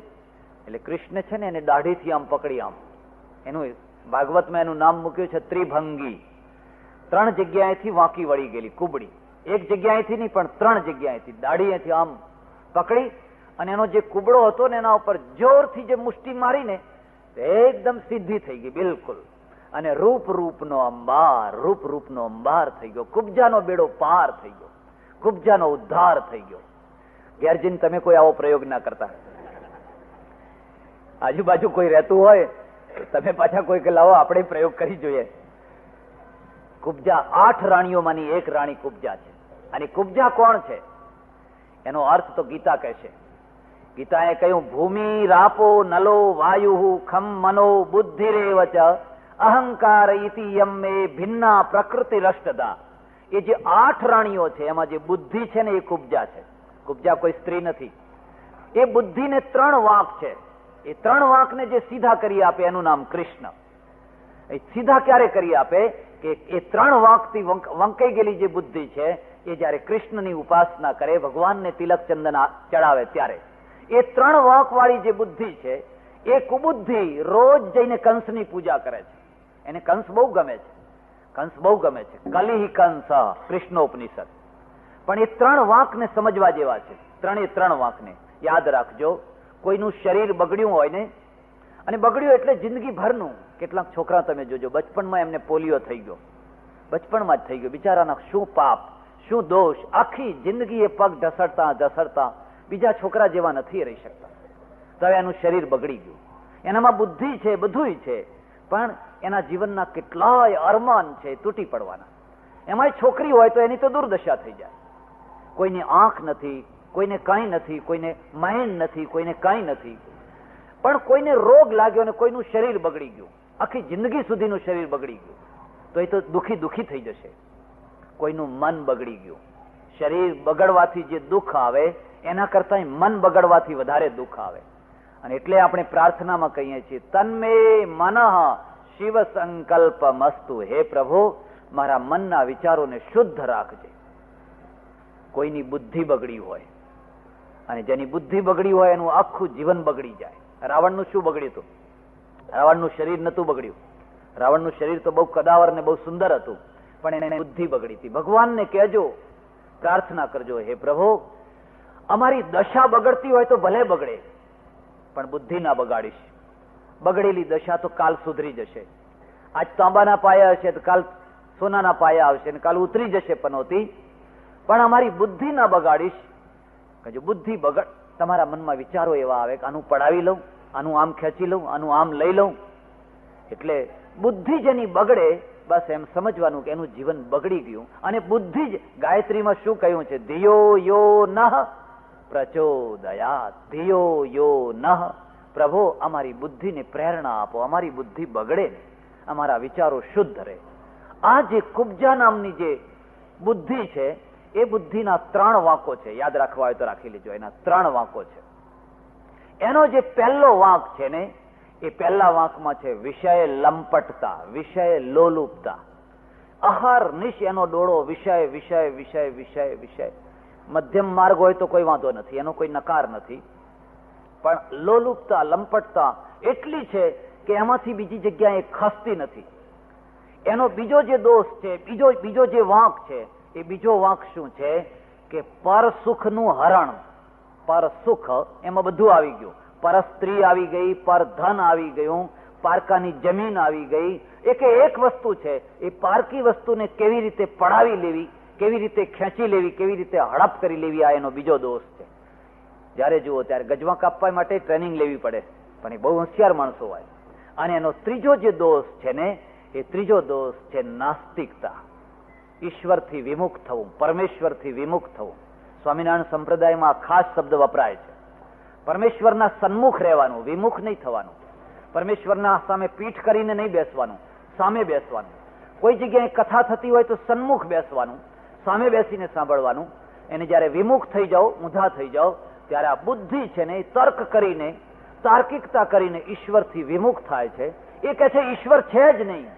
એટલે કૃષ્ણ છે ને એને દાઢીથી આમ પકડી, આમ એનું ભાગવતમાં એનું નામ મૂક્યું છે ત્રિભંગી. 3 જગ્યાએથી વાંકી વળી ગયેલી કુબડી, એક જગ્યાએથી નહીં પણ 3 જગ્યાએથી દાઢીએથી આમ પકડી, અને એનો જે કુબડો હતો ને એના ઉપર જોરથી જે મુષ્ટિ મારીને એકદમ સીધી થઈ ગઈ બિલકુલ. અને રૂપ રૂપનો અંબાર, રૂપ રૂપનો અંબાર થઈ ગયો. કુબજાનો બેડો પાર થઈ ગયો, કુબજાનો ઉદ્ધાર થઈ ગયો. ઘેરજીને તમે કોઈ આવો પ્રયોગ ના કરતા. આજુબાજુ કોઈ રહેતું હોય તમે પાછા કોઈ કે લાવો આપણે પ્રયોગ કરી જોઈએ. કુબજા 8 રાણીઓમાંની એક રાણી કુબજા છે. અને કુબજા કોણ છે એનો અર્થ તો ગીતા કહેશે. ગીતાએ કહ્યું, ભૂમિ રાપો નલો વાયુ ખમ મનો બુદ્ધિરેવ ચ અહંકાર ઇતિ યમ્મે ભિન્ના પ્રકૃતિ રષ્ટદા. એ જે 8 રાણીઓ છે એમાં જે બુદ્ધિ છે ને એ કુબજા છે. કુબજા કોઈ સ્ત્રી નથી. એ બુદ્ધિને 3 વાંક છે. એ 3 વાંકને જે સીધા કરી આપે એનું નામ કૃષ્ણ. એ સીધા ક્યારે કરી આપે કે એ 3 વાંકથી વંકાઈ ગયેલી જે બુદ્ધિ છે એ જયારે કૃષ્ણની ઉપાસના કરે, ભગવાનને તિલક ચંદન ચડાવે ત્યારે એ 3 વાંક વાળી જે બુદ્ધિ છે એ કુબુદ્ધિ રોજ જઈને કંસની પૂજા કરે છે. એને કંસ બહુ ગમે છે, કંસ બહુ ગમે છે. કલિહિ કંસ કૃષ્ણોપનિષદ. પણ એ 3 વાંકને સમજવા જેવા છે. 3 વાંકને યાદ રાખજો. કોઈનું શરીર બગડ્યું હોય ને, અને બગડ્યું એટલે જિંદગી ભરનું. કેટલાક છોકરા તમે જોજો બચપણમાં એમને પોલિયો થઈ ગયો, બચપણમાં જ થઈ ગયો. બિચારાના શું પાપ, શું દોષ, આખી જિંદગી એ પગ ઢસડતા બીજા છોકરા જેવા નથી રહી શકતા. તો એનું શરીર બગડી ગયું. એનામાં બુદ્ધિ છે, બધુંય છે, પણ એના જીવનના કેટલાય અરમાન છે તૂટી પડવાના. એમાંય છોકરી હોય તો એની તો દુર્દશા થઈ જાય. કોઈની આંખ નથી, કોઈને કાંઈ નથી, કોઈને માઇન્ડ નથી, કોઈને કાંઈ નથી, પણ કોઈને રોગ લાગ્યો અને કોઈનું શરીર બગડી ગયું, આખી જિંદગી સુધીનું શરીર બગડી ગયું, તો એ તો દુખી થઈ જશે. કોઈનું મન બગડી ગયું, શરીર બગડવાથી જે દુઃખ આવે એના કરતા મન બગડવાથી વધારે દુઃખ આવે. અને એટલે આપણે પ્રાર્થનામાં કહીએ છીએ, તન્મે મનઃ શિવ સંકલ્પ મસ્તુ. હે પ્રભુ, મારા મનના વિચારોને શુદ્ધ રાખજે. કોઈની બુદ્ધિ બગડી હોય, અને જેની બુદ્ધિ બગડી હોય એનું આખું જીવન બગડી જાય. રાવણનું શું બગડ્યું હતું? રાવણનું શરીર નતું બગડ્યું. રાવણનું શરીર તો બહુ કદાવર ને બહુ સુંદર હતું, પણ એને બુદ્ધિ બગડી હતી. ભગવાનને કહેજો, પ્રાર્થના કરજો, હે પ્રભુ, અમારી દશા બગડતી હોય તો ભલે બગડે, પણ બુદ્ધિ ના બગાડીશ. બગડેલી દશા તો કાલ સુધરી જશે. આજ તાંબાના પાયા હશે તો કાલ સોનાના પાયા આવશે, અને કાલ ઉતરી જશે પનોતી, પણ અમારી બુદ્ધિ ના બગાડીશ. જો બુદ્ધિ બગડ, તમારા મનમાં વિચારો એવા આવે કે આનું પડાવી લઉં, આનું આમ ખેંચી લઉં, આનું આમ લઈ લઉં. એટલે બુદ્ધિ જેની બગડે, બસ એમ સમજવાનું કે એનું જીવન બગડી ગયું. અને બુદ્ધિ જ, ગાયત્રીમાં શું કહ્યું છે? ધિયો યો નઃ પ્રચોદયાત ધિયો યો નઃ. પ્રભુ અમારી બુદ્ધિને પ્રેરણા આપો, અમારી બુદ્ધિ બગડે ને, અમારા વિચારો શુદ્ધ રહે. આ જે કુબ્જા નામની જે બુદ્ધિ છે એ બુદ્ધિના 3 વાંકો છે. યાદ રાખવા હોય તો રાખી લેજો. એના 3 વાંકો છે. એનો જે પહેલો વાંક છે ને, એ પહેલા વાંકમાં છે વિષય લંપટતા, વિષય લોલુપતા. આહાર નિશ એનો ડોળો વિષય વિષય વિષય વિષય વિષય. મધ્યમ માર્ગ હોય તો કોઈ વાંધો નથી, એનો કોઈ નકાર નથી. પણ લોલુપતા, લંપટતા એટલી છે કે એમાંથી બીજી જગ્યાએ ખસતી નથી. એનો બીજો જે દોષ છે, બીજો જે વાંક છે, એ બીજો વાંક શું છે કે પર સુખનું હરણ. પર સુખ એમાં બધું આવી ગયું. પર સ્ત્રી આવી ગઈ, પર ધન આવી ગયું, પારકાની જમીન આવી ગઈ. એક વસ્તુ છે, એ પારકી વસ્તુને કેવી રીતે પડાવી લેવી, કેવી રીતે ખેંચી લેવી, કેવી રીતે હડપ કરી લેવી, આ એનો બીજો દોષ છે. જયારે જુઓ ત્યારે ગજવા કાપવા માટે ટ્રેનિંગ લેવી પડે, પણ એ બહુ હોશિયાર માણસો હોય. અને એનો ત્રીજો જે દોષ છે ને, એ ત્રીજો દોષ છે નાસ્તિકતા. ઈશ્વરથી વિમુખ થવું, પરમેશ્વરથી વિમુખ થવું. સ્વામિનારાયણ સંપ્રદાયમાં ખાસ શબ્દ વપરાય છે. પરમેશ્વરના સન્મુખ રહેવાનું, વિમુખ નહીં થવાનું. પરમેશ્વરના સામે પીઠ કરીને નહીં બેસવાનું, સામે બેસવાનું. કોઈ જગ્યાએ કથા થતી હોય તો સન્મુખ બેસવાનું, સામે બેસીને સાંભળવાનું. એને જયારે વિમુખ થઈ જાઓ, ઊંધા થઈ જાઓ, ત્યારે આ બુદ્ધિ છે ને એ તર્ક કરીને, તાર્કિકતા કરીને ઈશ્વરથી વિમુખ થાય છે. એ કહે છે ઈશ્વર છે જ નહીં,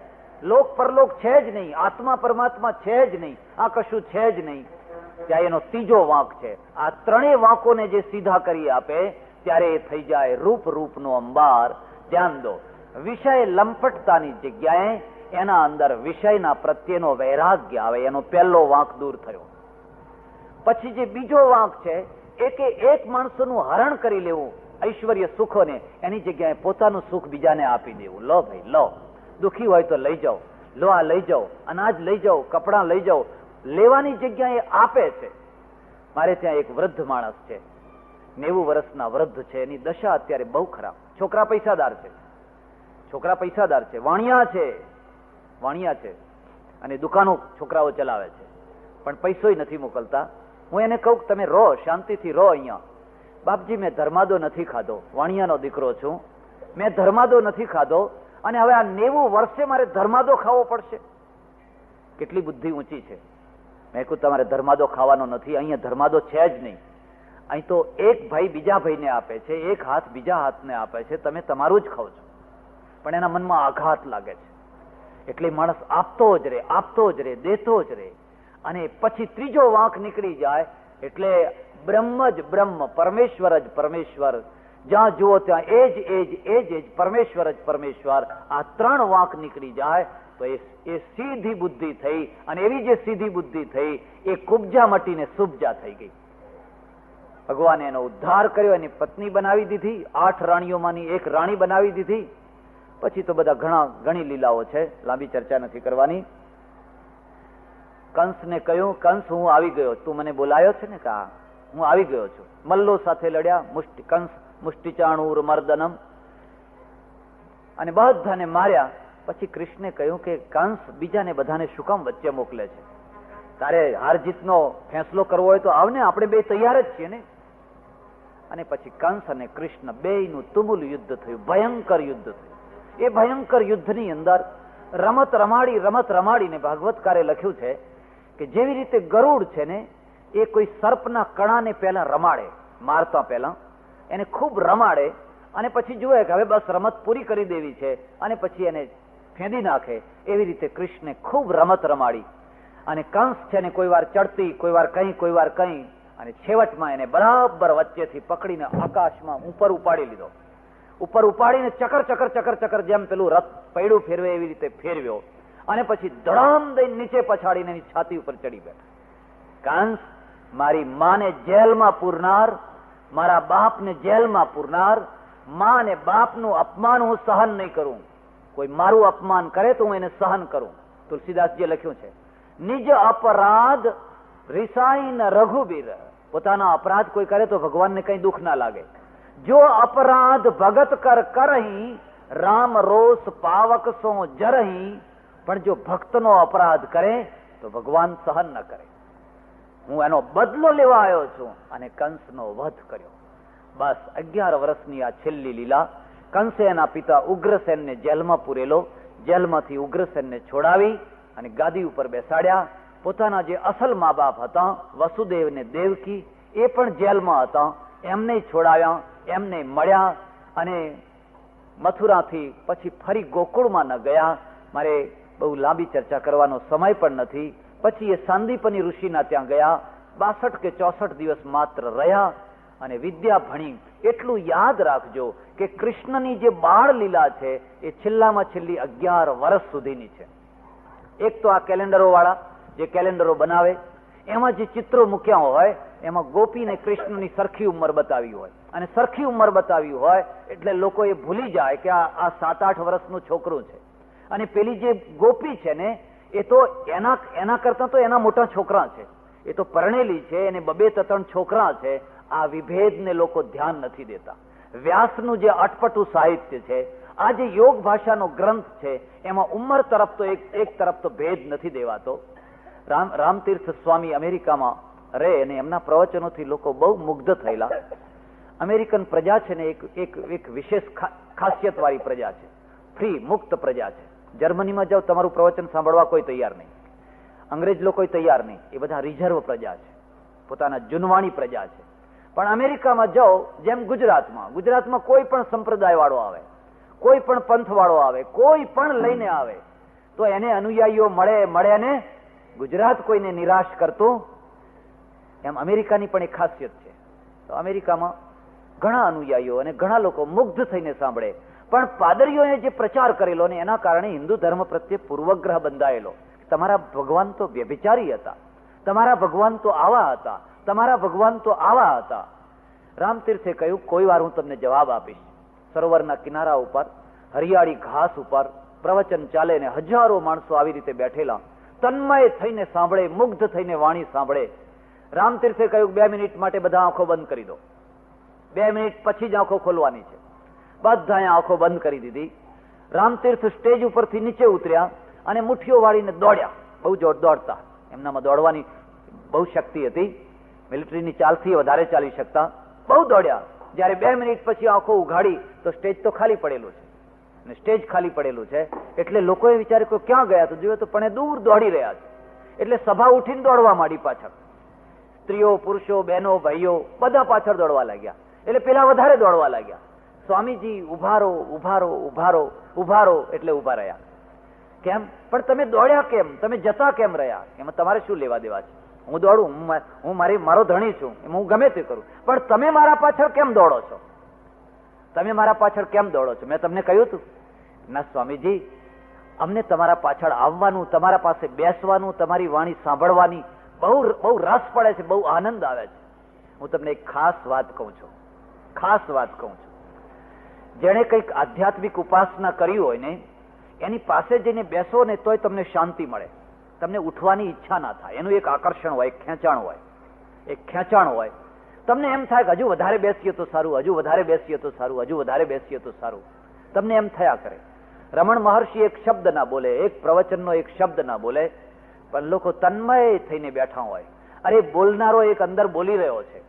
લોક પરલોક છે જ નહીં, આત્મા પરમાત્મા છે જ નહીં, આ કશું છે જ નહીં. ત્યાં એનો ત્રીજો વાંક છે. આ 3 વાંકોને જે સીધા કરી આપે ત્યારે એ થઈ જાય રૂપ રૂપનો અંબાર. ધ્યાન દો, વિષય લંપટતાની જગ્યાએ એના અંદર વિષયના પ્રત્યેનો વૈરાગ્ય આવે. એનો પહેલો વાંક દૂર થયો. પછી જે બીજો વાંક છે એ કે એક માણસોનું હરણ કરી લેવું ઐશ્વર્ય સુખોને, એની જગ્યાએ પોતાનું સુખ બીજાને આપી દેવું. લો ભાઈ લો, દુખી હોય તો લઈ જાઓ, લો આ લઈ જાઓ, અનાજ લઈ જાઓ, કપડાં લઈ જાઓ. લેવાની જગ્યાએ આપે છે. મારે ત્યાં એક વૃદ્ધ માણસ છે, 90 વર્ષના વૃદ્ધ છે. એની દશા અત્યારે બહુ ખરાબ. છોકરા પૈસાદાર છે, છોકરા પૈસાદાર છે, વાણિયા છે અને દુકાનો છોકરાઓ ચલાવે છે, પણ પૈસોય નથી મોકલતા. હું એને કહું કે તમે રહો, શાંતિથી રહો અહીંયા. બાપજી, મેં ધર્માદો નથી ખાધો, વાણિયાનો દીકરો છું, મેં ધર્માદો નથી ખાધો, અને હવે આ 90 વર્ષે મારે ધર્માદો ખાવો પડશે. કેટલી બુદ્ધિ ઊંચી છે. મેં કહ્યું તમારે ધર્માદો ખાવાનો નથી, અહીંયા ધર્માદો છે જ નહીં. અહીં તો એક ભાઈ બીજા ભાઈને આપે છે, એક હાથ બીજા હાથને આપે છે, તમે તમારું જ ખાવ છો. પણ એના મનમાં આઘાત લાગે છે. એટલે માણસ આપતો જ રહે, દેતો જ રહે. અને પછી ત્રીજો વાંક નીકળી જાય એટલે બ્રહ્મ જ બ્રહ્મ, પરમેશ્વર જ પરમેશ્વર. જ્યાં જુઓ ત્યાં એ જ પરમેશ્વર જ પરમેશ્વર. આ 3 વાંક નીકળી જાય તો એ સીધી બુદ્ધિ થઈ. અને એવી જે સીધી બુદ્ધિ થઈ એ કુબ્જા મટીને સુબ્જા થઈ ગઈ. ભગવાને એનો ઉદ્ધાર કર્યો, એની પત્ની બનાવી દીધી, 8 રાણીઓમાંની એક રાણી બનાવી દીધી. પછી તો બધા ઘણી લીલાઓ છે, લાંબી ચર્ચા નથી કરવાની. કંસને કહ્યું, કંસ હું આવી ગયો, તું મને બોલાયો છે ને? કા હું આવી ગયો છું. મલ્લો સાથે લડ્યા, કંસ મુષ્ટિચાણૂર મર્દનમ, અને બધાને માર્યા. પછી કૃષ્ણે કહ્યું કે કંસ બીજાને બધાને શું કામ વચ્ચે મોકલે છે? તારે હાર જીતનો ફેંસલો કરવો હોય તો આવને, આપણે બે તૈયાર જ છીએ ને. અને પછી કંસ અને કૃષ્ણ બેયનું તુમુલ યુદ્ધ થયું, ભયંકર યુદ્ધ થયું. એ ભયંકર યુદ્ધની અંદર રમત રમાડીને ભાગવતકારે લખ્યું છે કે જેવી રીતે ગરુડ છે ને, એ કોઈ સર્પના કણાને પહેલા રમાડે, મારતા પહેલા એને ખૂબ રમાડે, અને પછી જુએ કે હવે બસ રમત પૂરી કરી દેવી છે, અને પછી એને ફેંદી નાખે. એવી રીતે કૃષ્ણે ખૂબ રમત રમાડી. અને કંસ છે ને કોઈ વાર ચડતી, કોઈ વાર કંઈ, અને છેવટમાં એને બરાબર વચ્ચેથી પકડીને આકાશમાં ઉપર ઉપાડી લીધો. ઉપર ઉપાડીને ચકર જેમ પેલું રથ પૈડું ફેરવે એવી રીતે ફેરવ્યો, અને પછી ધડામ દઈને નીચે પછાડીને એની છાતી ઉપર ચડી બેઠા. કંસ, મારી માને જેલમાં પૂરનાર, મારા બાપને જેલમાં પૂરનાર, મા ને બાપનું અપમાન હું સહન નહીં કરું. કોઈ મારું અપમાન કરે તો હું એને સહન કરું. તુલસીદાસજીએ લખ્યું છે, નિજ અપરાધ રિસાઈન રઘુબીર. પોતાના અપરાધ કોઈ કરે તો ભગવાનને કઈ દુઃખ ના લાગે. જો અપરાધ ભગત કરહી, રામ રોષ પાવક સો જરહી. પણ જો ભક્તનો અપરાધ કરે તો ભગવાન સહન ન કરે. હું એનો બદલો લેવા આવ્યો છું, અને કંસનો વધ કર્યો. બસ 11 વર્ષની આ છેલ્લી લીલા. કંસે એના પિતા ઉગ્રસેનને જેલમાં પૂરેલો, જેલમાંથી ઉગ્રસેનને છોડાવી અને ગાદી ઉપર બેસાડ્યા. પોતાના જે અસલ મા બાપ હતા, વસુદેવ ને દેવકી, એ પણ જેલમાં હતા. એમને છોડાવ્યા, એમને મળ્યા, અને મથુરાથી પછી ફરી ગોકુળમાં ન ગયા. મારે બહુ લાંબી ચર્ચા કરવાનો સમય પણ નથી. પછી એ સાંદીપની ઋષિના ત્યાં ગયા. 62 કે 64 દિવસ માત્ર રહ્યા અને વિદ્યા ભણી. એટલું યાદ રાખજો કે કૃષ્ણની જે બાળ લીલા છે એ છેલ્લામાં છેલ્લી 11 વર્ષ સુધીની છે. એક તો આ કેલેન્ડરો વાળા જે કેલેન્ડરો બનાવે, એમાં જે ચિત્રો મૂક્યા હોય એમાં ગોપી ને કૃષ્ણની સરખી ઉંમર બતાવી હોય, અને સરખી ઉંમર બતાવી હોય એટલે લોકો એ ભૂલી જાય કે આ 7-8 વર્ષનું છોકરું છે. અને પેલી જે ગોપી છે ને, એ તો એના કરતા તો એના મોટા છોકરા છે. એ તો પરણેલી છે, એને 2-3 છોકરા છે. આ વિભેદને લોકો ધ્યાન નથી દેતા. વ્યાસનું જે અટપટું સાહિત્ય છે, આ જે યોગ ભાષાનો ગ્રંથ છે, એમાં ઉંમર તરફ તો એક તરફ તો ભેદ નથી દેવાતો. રામતીર્થ સ્વામી અમેરિકામાં રહે અને એમના પ્રવચનોથી લોકો બહુ મુગ્ધ થયેલા. અમેરિકન પ્રજા છે ને એક વિશેષ ખાસિયત વાળી પ્રજા છે, ફ્રી મુક્ત પ્રજા છે. જર્મનીમાં જાઓ, તમારું પ્રવચન સાંભળવા કોઈ તૈયાર નહીં, અંગ્રેજ લોકો તૈયાર નહીં. એ બધા રિઝર્વ પ્રજા છે, પોતાના જુનવાણી પ્રજા છે. પણ અમેરિકામાં જાઓ, જેમ ગુજરાતમાં કોઈ પણ સંપ્રદાય વાળો આવે, કોઈ પણ પંથ વાળો આવે, કોઈ પણ લઈને આવે તો એને અનુયાયીઓ મળે ને ગુજરાત કોઈને નિરાશ કરતું. એમ અમેરિકાની પણ એક ખાસિયત છે. તો અમેરિકામાં ઘણા અનુયાયીઓ અને ઘણા લોકો મુગ્ધ થઈને સાંભળે. પણ પાદરીઓએ જે પ્રચાર કરેલો ને એના કારણે હિન્દુ ધર્મ પ્રત્યે પૂર્વગ્રહ બંધાયેલો. તમારા ભગવાન તો વ્યભિચારી હતા, તમારા ભગવાન તો આવા હતા, તમારા ભગવાન તો આવા હતા. રામતીર્થે કહ્યું, કોઈ વાર હું તમને જવાબ આપીશ. સરોવરના કિનારા ઉપર હરિયાળી ઘાસ ઉપર પ્રવચન ચાલે ને હજારો માણસો આવી રીતે બેઠેલા તન્મય થઈને સાંભળે, મુગ્ધ થઈને વાણી સાંભળે. રામતીર્થે કહ્યું, 2 મિનિટ માટે બધા આંખો બંધ કરી દો. 2 મિનિટ પછી જ આંખો ખોલવાની છે. બધાએ આંખો બંધ કરી દીધી. રામતીર્થ સ્ટેજ ઉપરથી નીચે ઉતર્યા અને મુઠ્ઠીઓ વાળીને દોડ્યા. બહુ દોડતા, એમનામાં દોડવાની બહુ શક્તિ હતી. મિલિટરીની ચાલથી વધારે ચાલી શકતા. બહુ દોડ્યા. જયારે 2 મિનિટ પછી આંખો ઉઘાડી તો સ્ટેજ તો ખાલી પડેલું છે, અને સ્ટેજ ખાલી પડેલું છે એટલે લોકોએ વિચાર્યું કે ક્યાં ગયા, તો જોયું તો પણ દૂર દોડી રહ્યા છે. એટલે સભા ઉઠીને દોડવા માંડી પાછળ. સ્ત્રીઓ, પુરુષો, બહેનો, ભાઈઓ બધા પાછળ દોડવા લાગ્યા. એટલે પેલા વધારે દોડવા લાગ્યા. સ્વામીજી ઉભારો ઉભારો ઉભારો ઉભારો એટલે ઉભા રહ્યા. કેમ? પણ તમે દોડ્યા કેમ? તમે જતા કેમ રહ્યા? એમાં તમારે શું લેવા દેવા છે? હું દોડું, હું મારો ધણી છું, એમાં હું ગમે તે કરું. પણ તમે મારા પાછળ કેમ દોડો છો? તમે મારા પાછળ કેમ દોડો છો? મેં તમને કહ્યું હતું ના સ્વામીજી, અમને તમારા પાછળ આવવાનું, તમારા પાસે બેસવાનું, તમારી વાણી સાંભળવાની બહુ રસ પડે છે, બહુ આનંદ આવે છે. હું તમને એક ખાસ વાત કહું છું. જેણે કંઈક આધ્યાત્મિક ઉપાસના કરી હોય ને, એની પાસે જઈને બેસો ને તોય તમને શાંતિ મળે, તમને ઉઠવાની ઈચ્છા ના થાય. એનું એક આકર્ષણ હોય, એક ખેંચાણ હોય. તમને એમ થાય કે હજુ વધારે બેસીએ તો સારું, હજુ વધારે બેસીએ તો સારું, હજુ વધારે બેસીએ તો સારું. તમને એમ થયા કરે. રમણ મહર્ષિ એક શબ્દ ના બોલે, એક પ્રવચનનો એક શબ્દ ના બોલે, પણ લોકો તન્મય થઈને બેઠા હોય. અરે બોલનારો એક અંદર બોલી રહ્યો છે,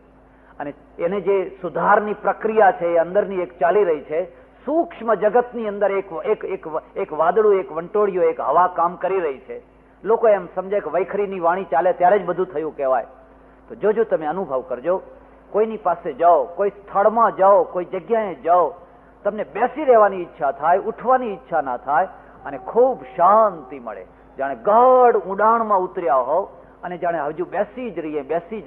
અને એને જે સુધારની પ્રક્રિયા છે એ અંદરની એક ચાલી રહી છે. સૂક્ષ્મ જગતની અંદર એક વાદળું, એક વંટોળિયો, એક હવા કામ કરી રહી છે. લોકો એમ સમજે કે વૈખરીની વાણી ચાલે ત્યારે જ બધું થયું કહેવાય. તો જોજો, તમે અનુભવ કરજો. કોઈની પાસે જાઓ, કોઈ સ્થળમાં જાઓ, કોઈ જગ્યાએ જાઓ, તમને બેસી રહેવાની ઈચ્છા થાય, ઉઠવાની ઈચ્છા ના થાય, અને ખૂબ શાંતિ મળે. જાણે ગઢ ઊંડાણમાં ઉતર્યા હોવ અને જાણે હજુ બેસી જ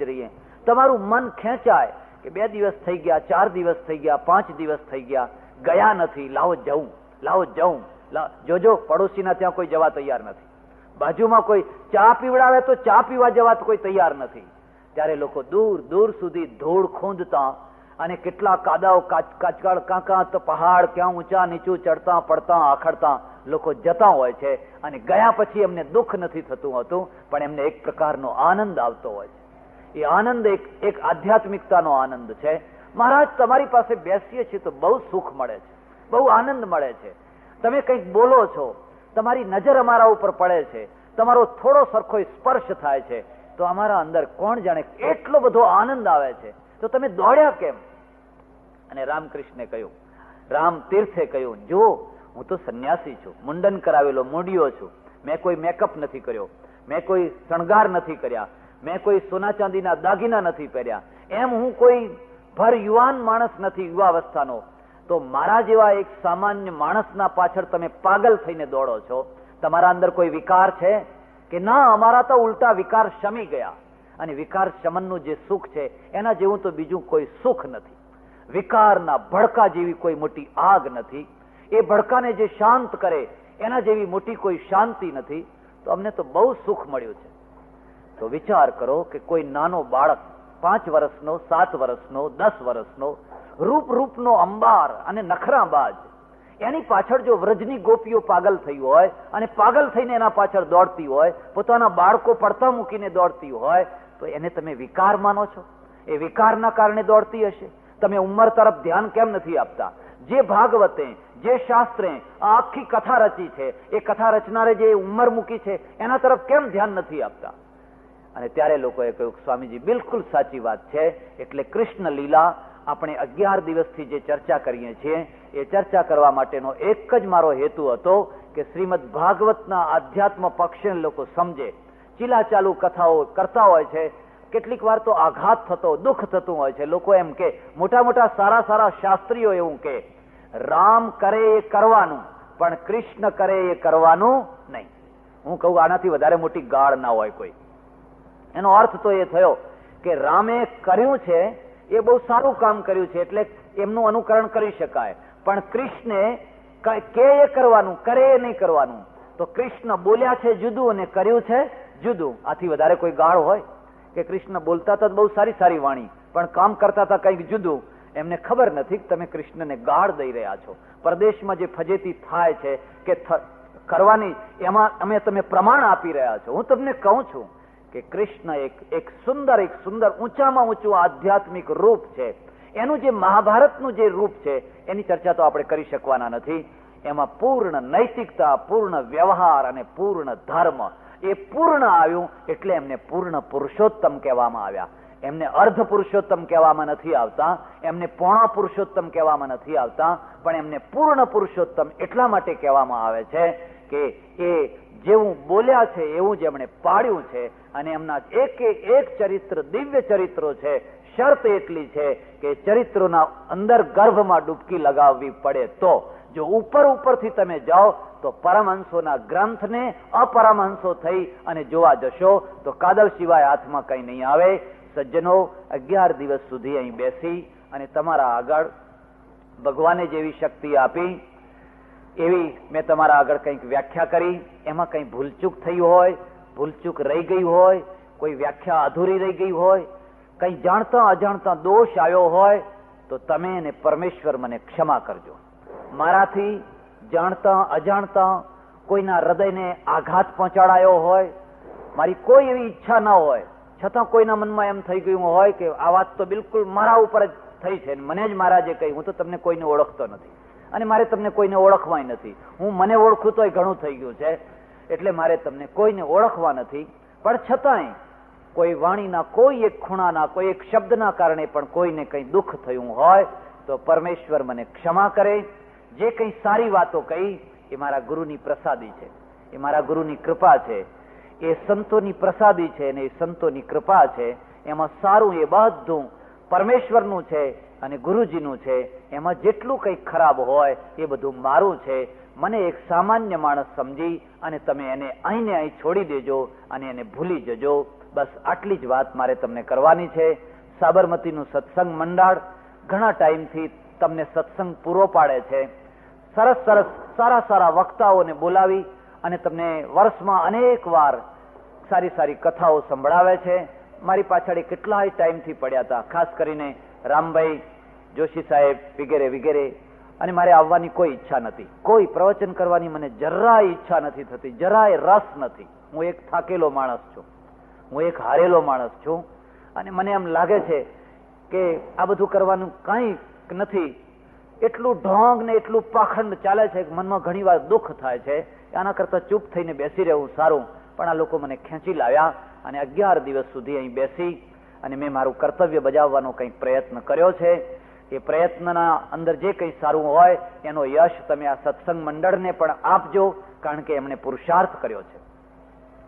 રહીએ. તમારું મન ખેંચાય કે 2 દિવસ થઈ ગયા, 4 દિવસ થઈ ગયા, 5 દિવસ થઈ ગયા, ગયા નથી, લાવો જવું. જોજો, પડોશીના ત્યાં કોઈ જવા તૈયાર નથી. બાજુમાં કોઈ ચા પીવડાવે તો ચા પીવા જવા તો કોઈ તૈયાર નથી. ત્યારે લોકો દૂર દૂર સુધી ધૂળ ખૂંદતા અને કેટલા કાદાઓ કાચકાળ કાંકા તો પહાડ ક્યાં ઊંચા નીચું ચડતા પડતા આખડતા લોકો જતા હોય છે. અને ગયા પછી એમને દુઃખ નથી થતું હોતું, પણ એમને એક પ્રકારનો આનંદ આવતો હોય છે. એ આનંદ એક આધ્યાત્મિકતાનો આનંદ છે. મહારાજ, તમારી પાસે બેસીએ છીએ તો બહુ સુખ મળે છે, બહુ આનંદ મળે છે. તમે કંઈક બોલો છો, તમારી નજર અમારા ઉપર પડે છે, તમારો થોડો સરખો સ્પર્શ થાય છે, તો અમારા અંદર કોણ જાણે એટલો બધો આનંદ આવે છે, તો તમે દોડ્યા કેમ? અને રામકૃષ્ણે કહ્યું, રામ તીર્થે કહ્યું, જો હું તો સંન્યાસી છું, મુંડન કરાવેલો મૂંડિયો છું, મેં કોઈ મેકઅપ નથી કર્યો, મેં કોઈ શણગાર નથી કર્યા, મેં કોઈ સોના ચાંદીના દાગીના નથી પહેર્યા, એમ હું કોઈ ભર યુવાન માણસ નથી, યુવાવસ્થાનો. તો મારા જેવા એક સામાન્ય માણસના પાછળ તમે પાગલ થઈને દોડો છો. તમારા અંદર કોઈ વિકાર છે કે ના? અમારા તો ઉલટા વિકાર શમી ગયા. અને વિકાર શમનનું જે સુખ છે એના જેવું તો બીજું કોઈ સુખ નથી. વિકારના ભડકા જેવી કોઈ મોટી આગ નથી. એ ભડકાને જે શાંત કરે એના જેવી મોટી કોઈ શાંતિ નથી. તો અમને તો બહુ સુખ મળ્યું છે. તો વિચાર કરો કે કોઈ નાનો બાળક 5 વર્ષનો, 7 વર્ષનો, 10 વર્ષનો, રૂપનો અંબાર અને નખરાબાજ, એની પાછળ જો વ્રજની ગોપીઓ પાગલ થઈ હોય અને પાગલ થઈને એના પાછળ દોડતી હોય, પોતાના બાળકો પડતા મૂકીને દોડતી હોય, તો એને તમે વિકાર માનો છો? એ વિકારના કારણે દોડતી હશે. તમે ઉંમર તરફ ધ્યાન કેમ નથી આપતા? જે ભાગવતે, જે શાસ્ત્રે આ આખી કથા રચી છે, એ કથા રચનારે જે ઉંમર મૂકી છે એના તરફ કેમ ધ્યાન નથી આપતા? અને ત્યારે લોકોએ કહ્યું, સ્વામીજી બિલકુલ સાચી વાત છે. એટલે કૃષ્ણ લીલા આપણે 11 દિવસથી જે ચર્ચા કરીએ છીએ, એ ચર્ચા કરવા માટેનો એક જ મારો હેતુ હતો કે શ્રીમદ ભાગવતના આધ્યાત્મ પક્ષને લોકો સમજે. ચીલાચાલુ કથાઓ કરતા હોય છે, કેટલીક વાર તો આઘાત થતો, દુઃખ થતું હોય છે. લોકો એમ કે, મોટા મોટા સારા શાસ્ત્રીઓ એવું કે, રામ કરે એ કરવાનું, પણ કૃષ્ણ કરે એ કરવાનું નહીં. હું કહું, આનાથી વધારે મોટી ગાળ ના હોય કોઈ. એનો અર્થ તો એ થયો કે રામે કર્યું છે એ બહુ સારું કામ કર્યું છે, એટલે એમનું અનુકરણ કરી શકાય, પણ કૃષ્ણે કે એ કરવાનું, કરે એ નહીં કરવાનું. તો કૃષ્ણ બોલ્યા છે જુદું અને કર્યું છે જુદું. આથી વધારે કોઈ ગાળ હોય? કે કૃષ્ણ બોલતા હતા બહુ સારી વાણી, પણ કામ કરતા હતા કંઈક જુદું. એમને ખબર નથી કે તમે કૃષ્ણને ગાળ દઈ રહ્યા છો. પરદેશમાં જે ફજેતી થાય છે કે કરવાની, એમાં અમે તમે પ્રમાણ આપી રહ્યા છો. હું તમને કહું છું કે કૃષ્ણ એક સુંદર ઊંચામાં ઊંચું આધ્યાત્મિક રૂપ છે. એનું જે મહાભારતનું જે રૂપ છે એની ચર્ચા તો આપણે કરી શકવાના નથી. એમાં પૂર્ણ નૈતિકતા, પૂર્ણ વ્યવહાર અને પૂર્ણ ધર્મ, એ પૂર્ણ આવ્યું એટલે એમને પૂર્ણ પુરુષોત્તમ કહેવામાં આવ્યા. એમને અર્ધ પુરુષોત્તમ કહેવામાં નથી આવતા, એમને પોણા પુરુષોત્તમ કહેવામાં નથી આવતા, પણ એમને પૂર્ણ પુરુષોત્તમ એટલા માટે કહેવામાં આવે છે કે એ જેવું બોલ્યા છે એવું જ એમણે પાડ્યું છે. અને એમના એક ચરિત્ર દિવ્ય ચરિત્રો છે. શરત એટલી છે કે ચરિત્રોના અંદર ગર્ભમાં ડૂબકી લગાવવી પડે. તો જો ઉપરથી તમે જાઓ તો પરમહંસોના ગ્રંથને અપરમહંસો થઈ અને જોવા જશો તો કાદવ સિવાય હાથમાં કંઈ નહીં આવે. સજ્જનો, 11 દિવસ સુધી અહીં બેસી અને તમારા આગળ ભગવાને જેવી શક્તિ આપી એવી મેં તમારા આગળ કંઈક વ્યાખ્યા કરી. એમાં કંઈ ભૂલચૂક થઈ હોય, ભૂલચૂક રહી ગઈ હોય, કોઈ વ્યાખ્યા અધૂરી રહી ગઈ હોય, કંઈ જાણતા અજાણતા દોષ આવ્યો હોય, તો તમે અને પરમેશ્વર મને ક્ષમા કરજો. મારાથી જાણતા અજાણતા કોઈના હૃદયને આઘાત પહોંચાડાયો હોય, મારી કોઈ એવી ઈચ્છા ન હોય, છતાં કોઈના મનમાં એમ થઈ ગયું હોય કે આ વાત તો બિલકુલ મારા ઉપર જ થઈ છે, મને જ મહારાજે કહી. હું તો તમને કોઈને ઓળખતો નથી અને મારે તમને કોઈને ઓળખવાય નથી. હું મને ઓળખું તોય ઘણું થઈ ગયું છે, એટલે મારે તમને કોઈને ઓળખવા નથી. પણ છતાંય કોઈ વાણીના કોઈ એક ખૂણાના કોઈ એક શબ્દના કારણે પણ કોઈને કંઈ દુઃખ થયું હોય તો પરમેશ્વર મને ક્ષમા કરે. જે કંઈ સારી વાતો કહી એ મારા ગુરુની પ્રસાદી છે, એ મારા ગુરુની કૃપા છે, એ સંતોની પ્રસાદી છે અને એ સંતોની કૃપા છે. એમાં સારું એ બધું પરમેશ્વરનું છે અને ગુરુજીનું છે. એમાં જેટલું કંઈક ખરાબ હોય એ બધું મારું છે. મને એક સામાન્ય માણસ સમજી અને તમે એને અહીંને અહીં છોડી દેજો અને એને ભૂલી જજો. બસ આટલી જ વાત મારે તમને કરવાની છે. સાબરમતીનું સત્સંગ મંડળ ઘણા ટાઈમથી તમને સત્સંગ પૂરો પાડે છે. સરસ સારા વક્તાઓને બોલાવી અને તમને વર્ષમાં અનેક વાર સારી કથાઓ સંભળાવે છે. મારી પાછળ કેટલાય ટાઈમથી પડ્યા હતા, ખાસ કરીને રામભાઈ જોશી સાહેબ વગેરે. અને મારે આવવાની કોઈ ઈચ્છા નથી, કોઈ પ્રવચન કરવાની મને જરાય ઈચ્છા નથી થતી, જરાય રસ નથી. હું એક થાકેલો માણસ છું, હું એક હારેલો માણસ છું અને મને એમ લાગે છે કે આ બધું કરવાનું કંઈ નથી. એટલું ઢોંગ ને એટલું પાખંડ ચાલે છે કે મનમાં ઘણી વાર દુઃખ થાય છે. આના કરતા ચૂપ થઈને બેસી રહેવું સારું. પણ આ લોકો મને ખેંચી લાવ્યા અને 11 દિવસ સુધી અહીં બેસી અને મેં મારું કર્તવ્ય બજાવવાનો કંઈક પ્રયત્ન કર્યો છે. એ પ્રયત્નના અંદર જે કંઈ સારું હોય એનો યશ તમે આ સત્સંગ મંડળને પણ આપજો, કારણ કે એમણે પુરુષાર્થ કર્યો છે.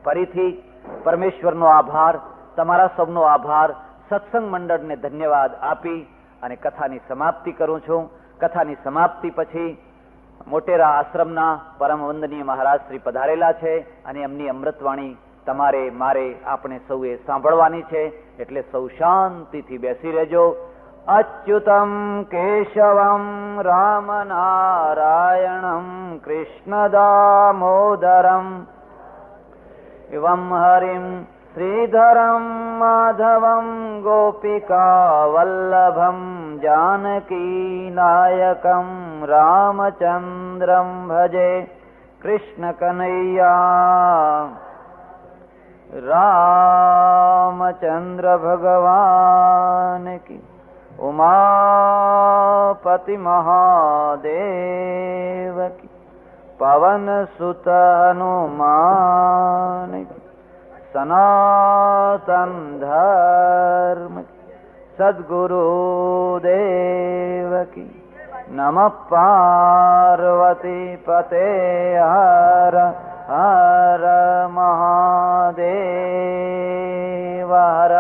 ફરીથી પરમેશ્વરનો આભાર, તમારા સૌનો આભાર, સત્સંગ મંડળને ધન્યવાદ આપી અને કથાની સમાપ્તિ કરું છું. કથાની સમાપ્તિ પછી મોટેરા આશ્રમના પરમ વંદનીય મહારાજ શ્રી પધારેલા છે અને એમની અમૃતવાણી તમારે મારે આપણે સૌએ સાંભળવાની છે, એટલે સૌ શાંતિથી બેસી રહેજો. અચ્યુતમ કેશવમ રામ નારાયણમ કૃષ્ણ દામોદરમ એવમ હરિમ શ્રીધરમ માધવમ ગોપિકા વલ્લભમ જાનકી નાયકમ રામચંદ્રમ ભજે. કૃષ્ણ કનૈયા રામચંદ્ર ભગવાન કી. ઉમાપતિ મહાદેવ કી. પવન સુત હનુમાન કી. સનાતન ધર્મ સદગુરુદેવ કી. નમઃ પાર્વતી પતે. હર હર મહાદેવ. હર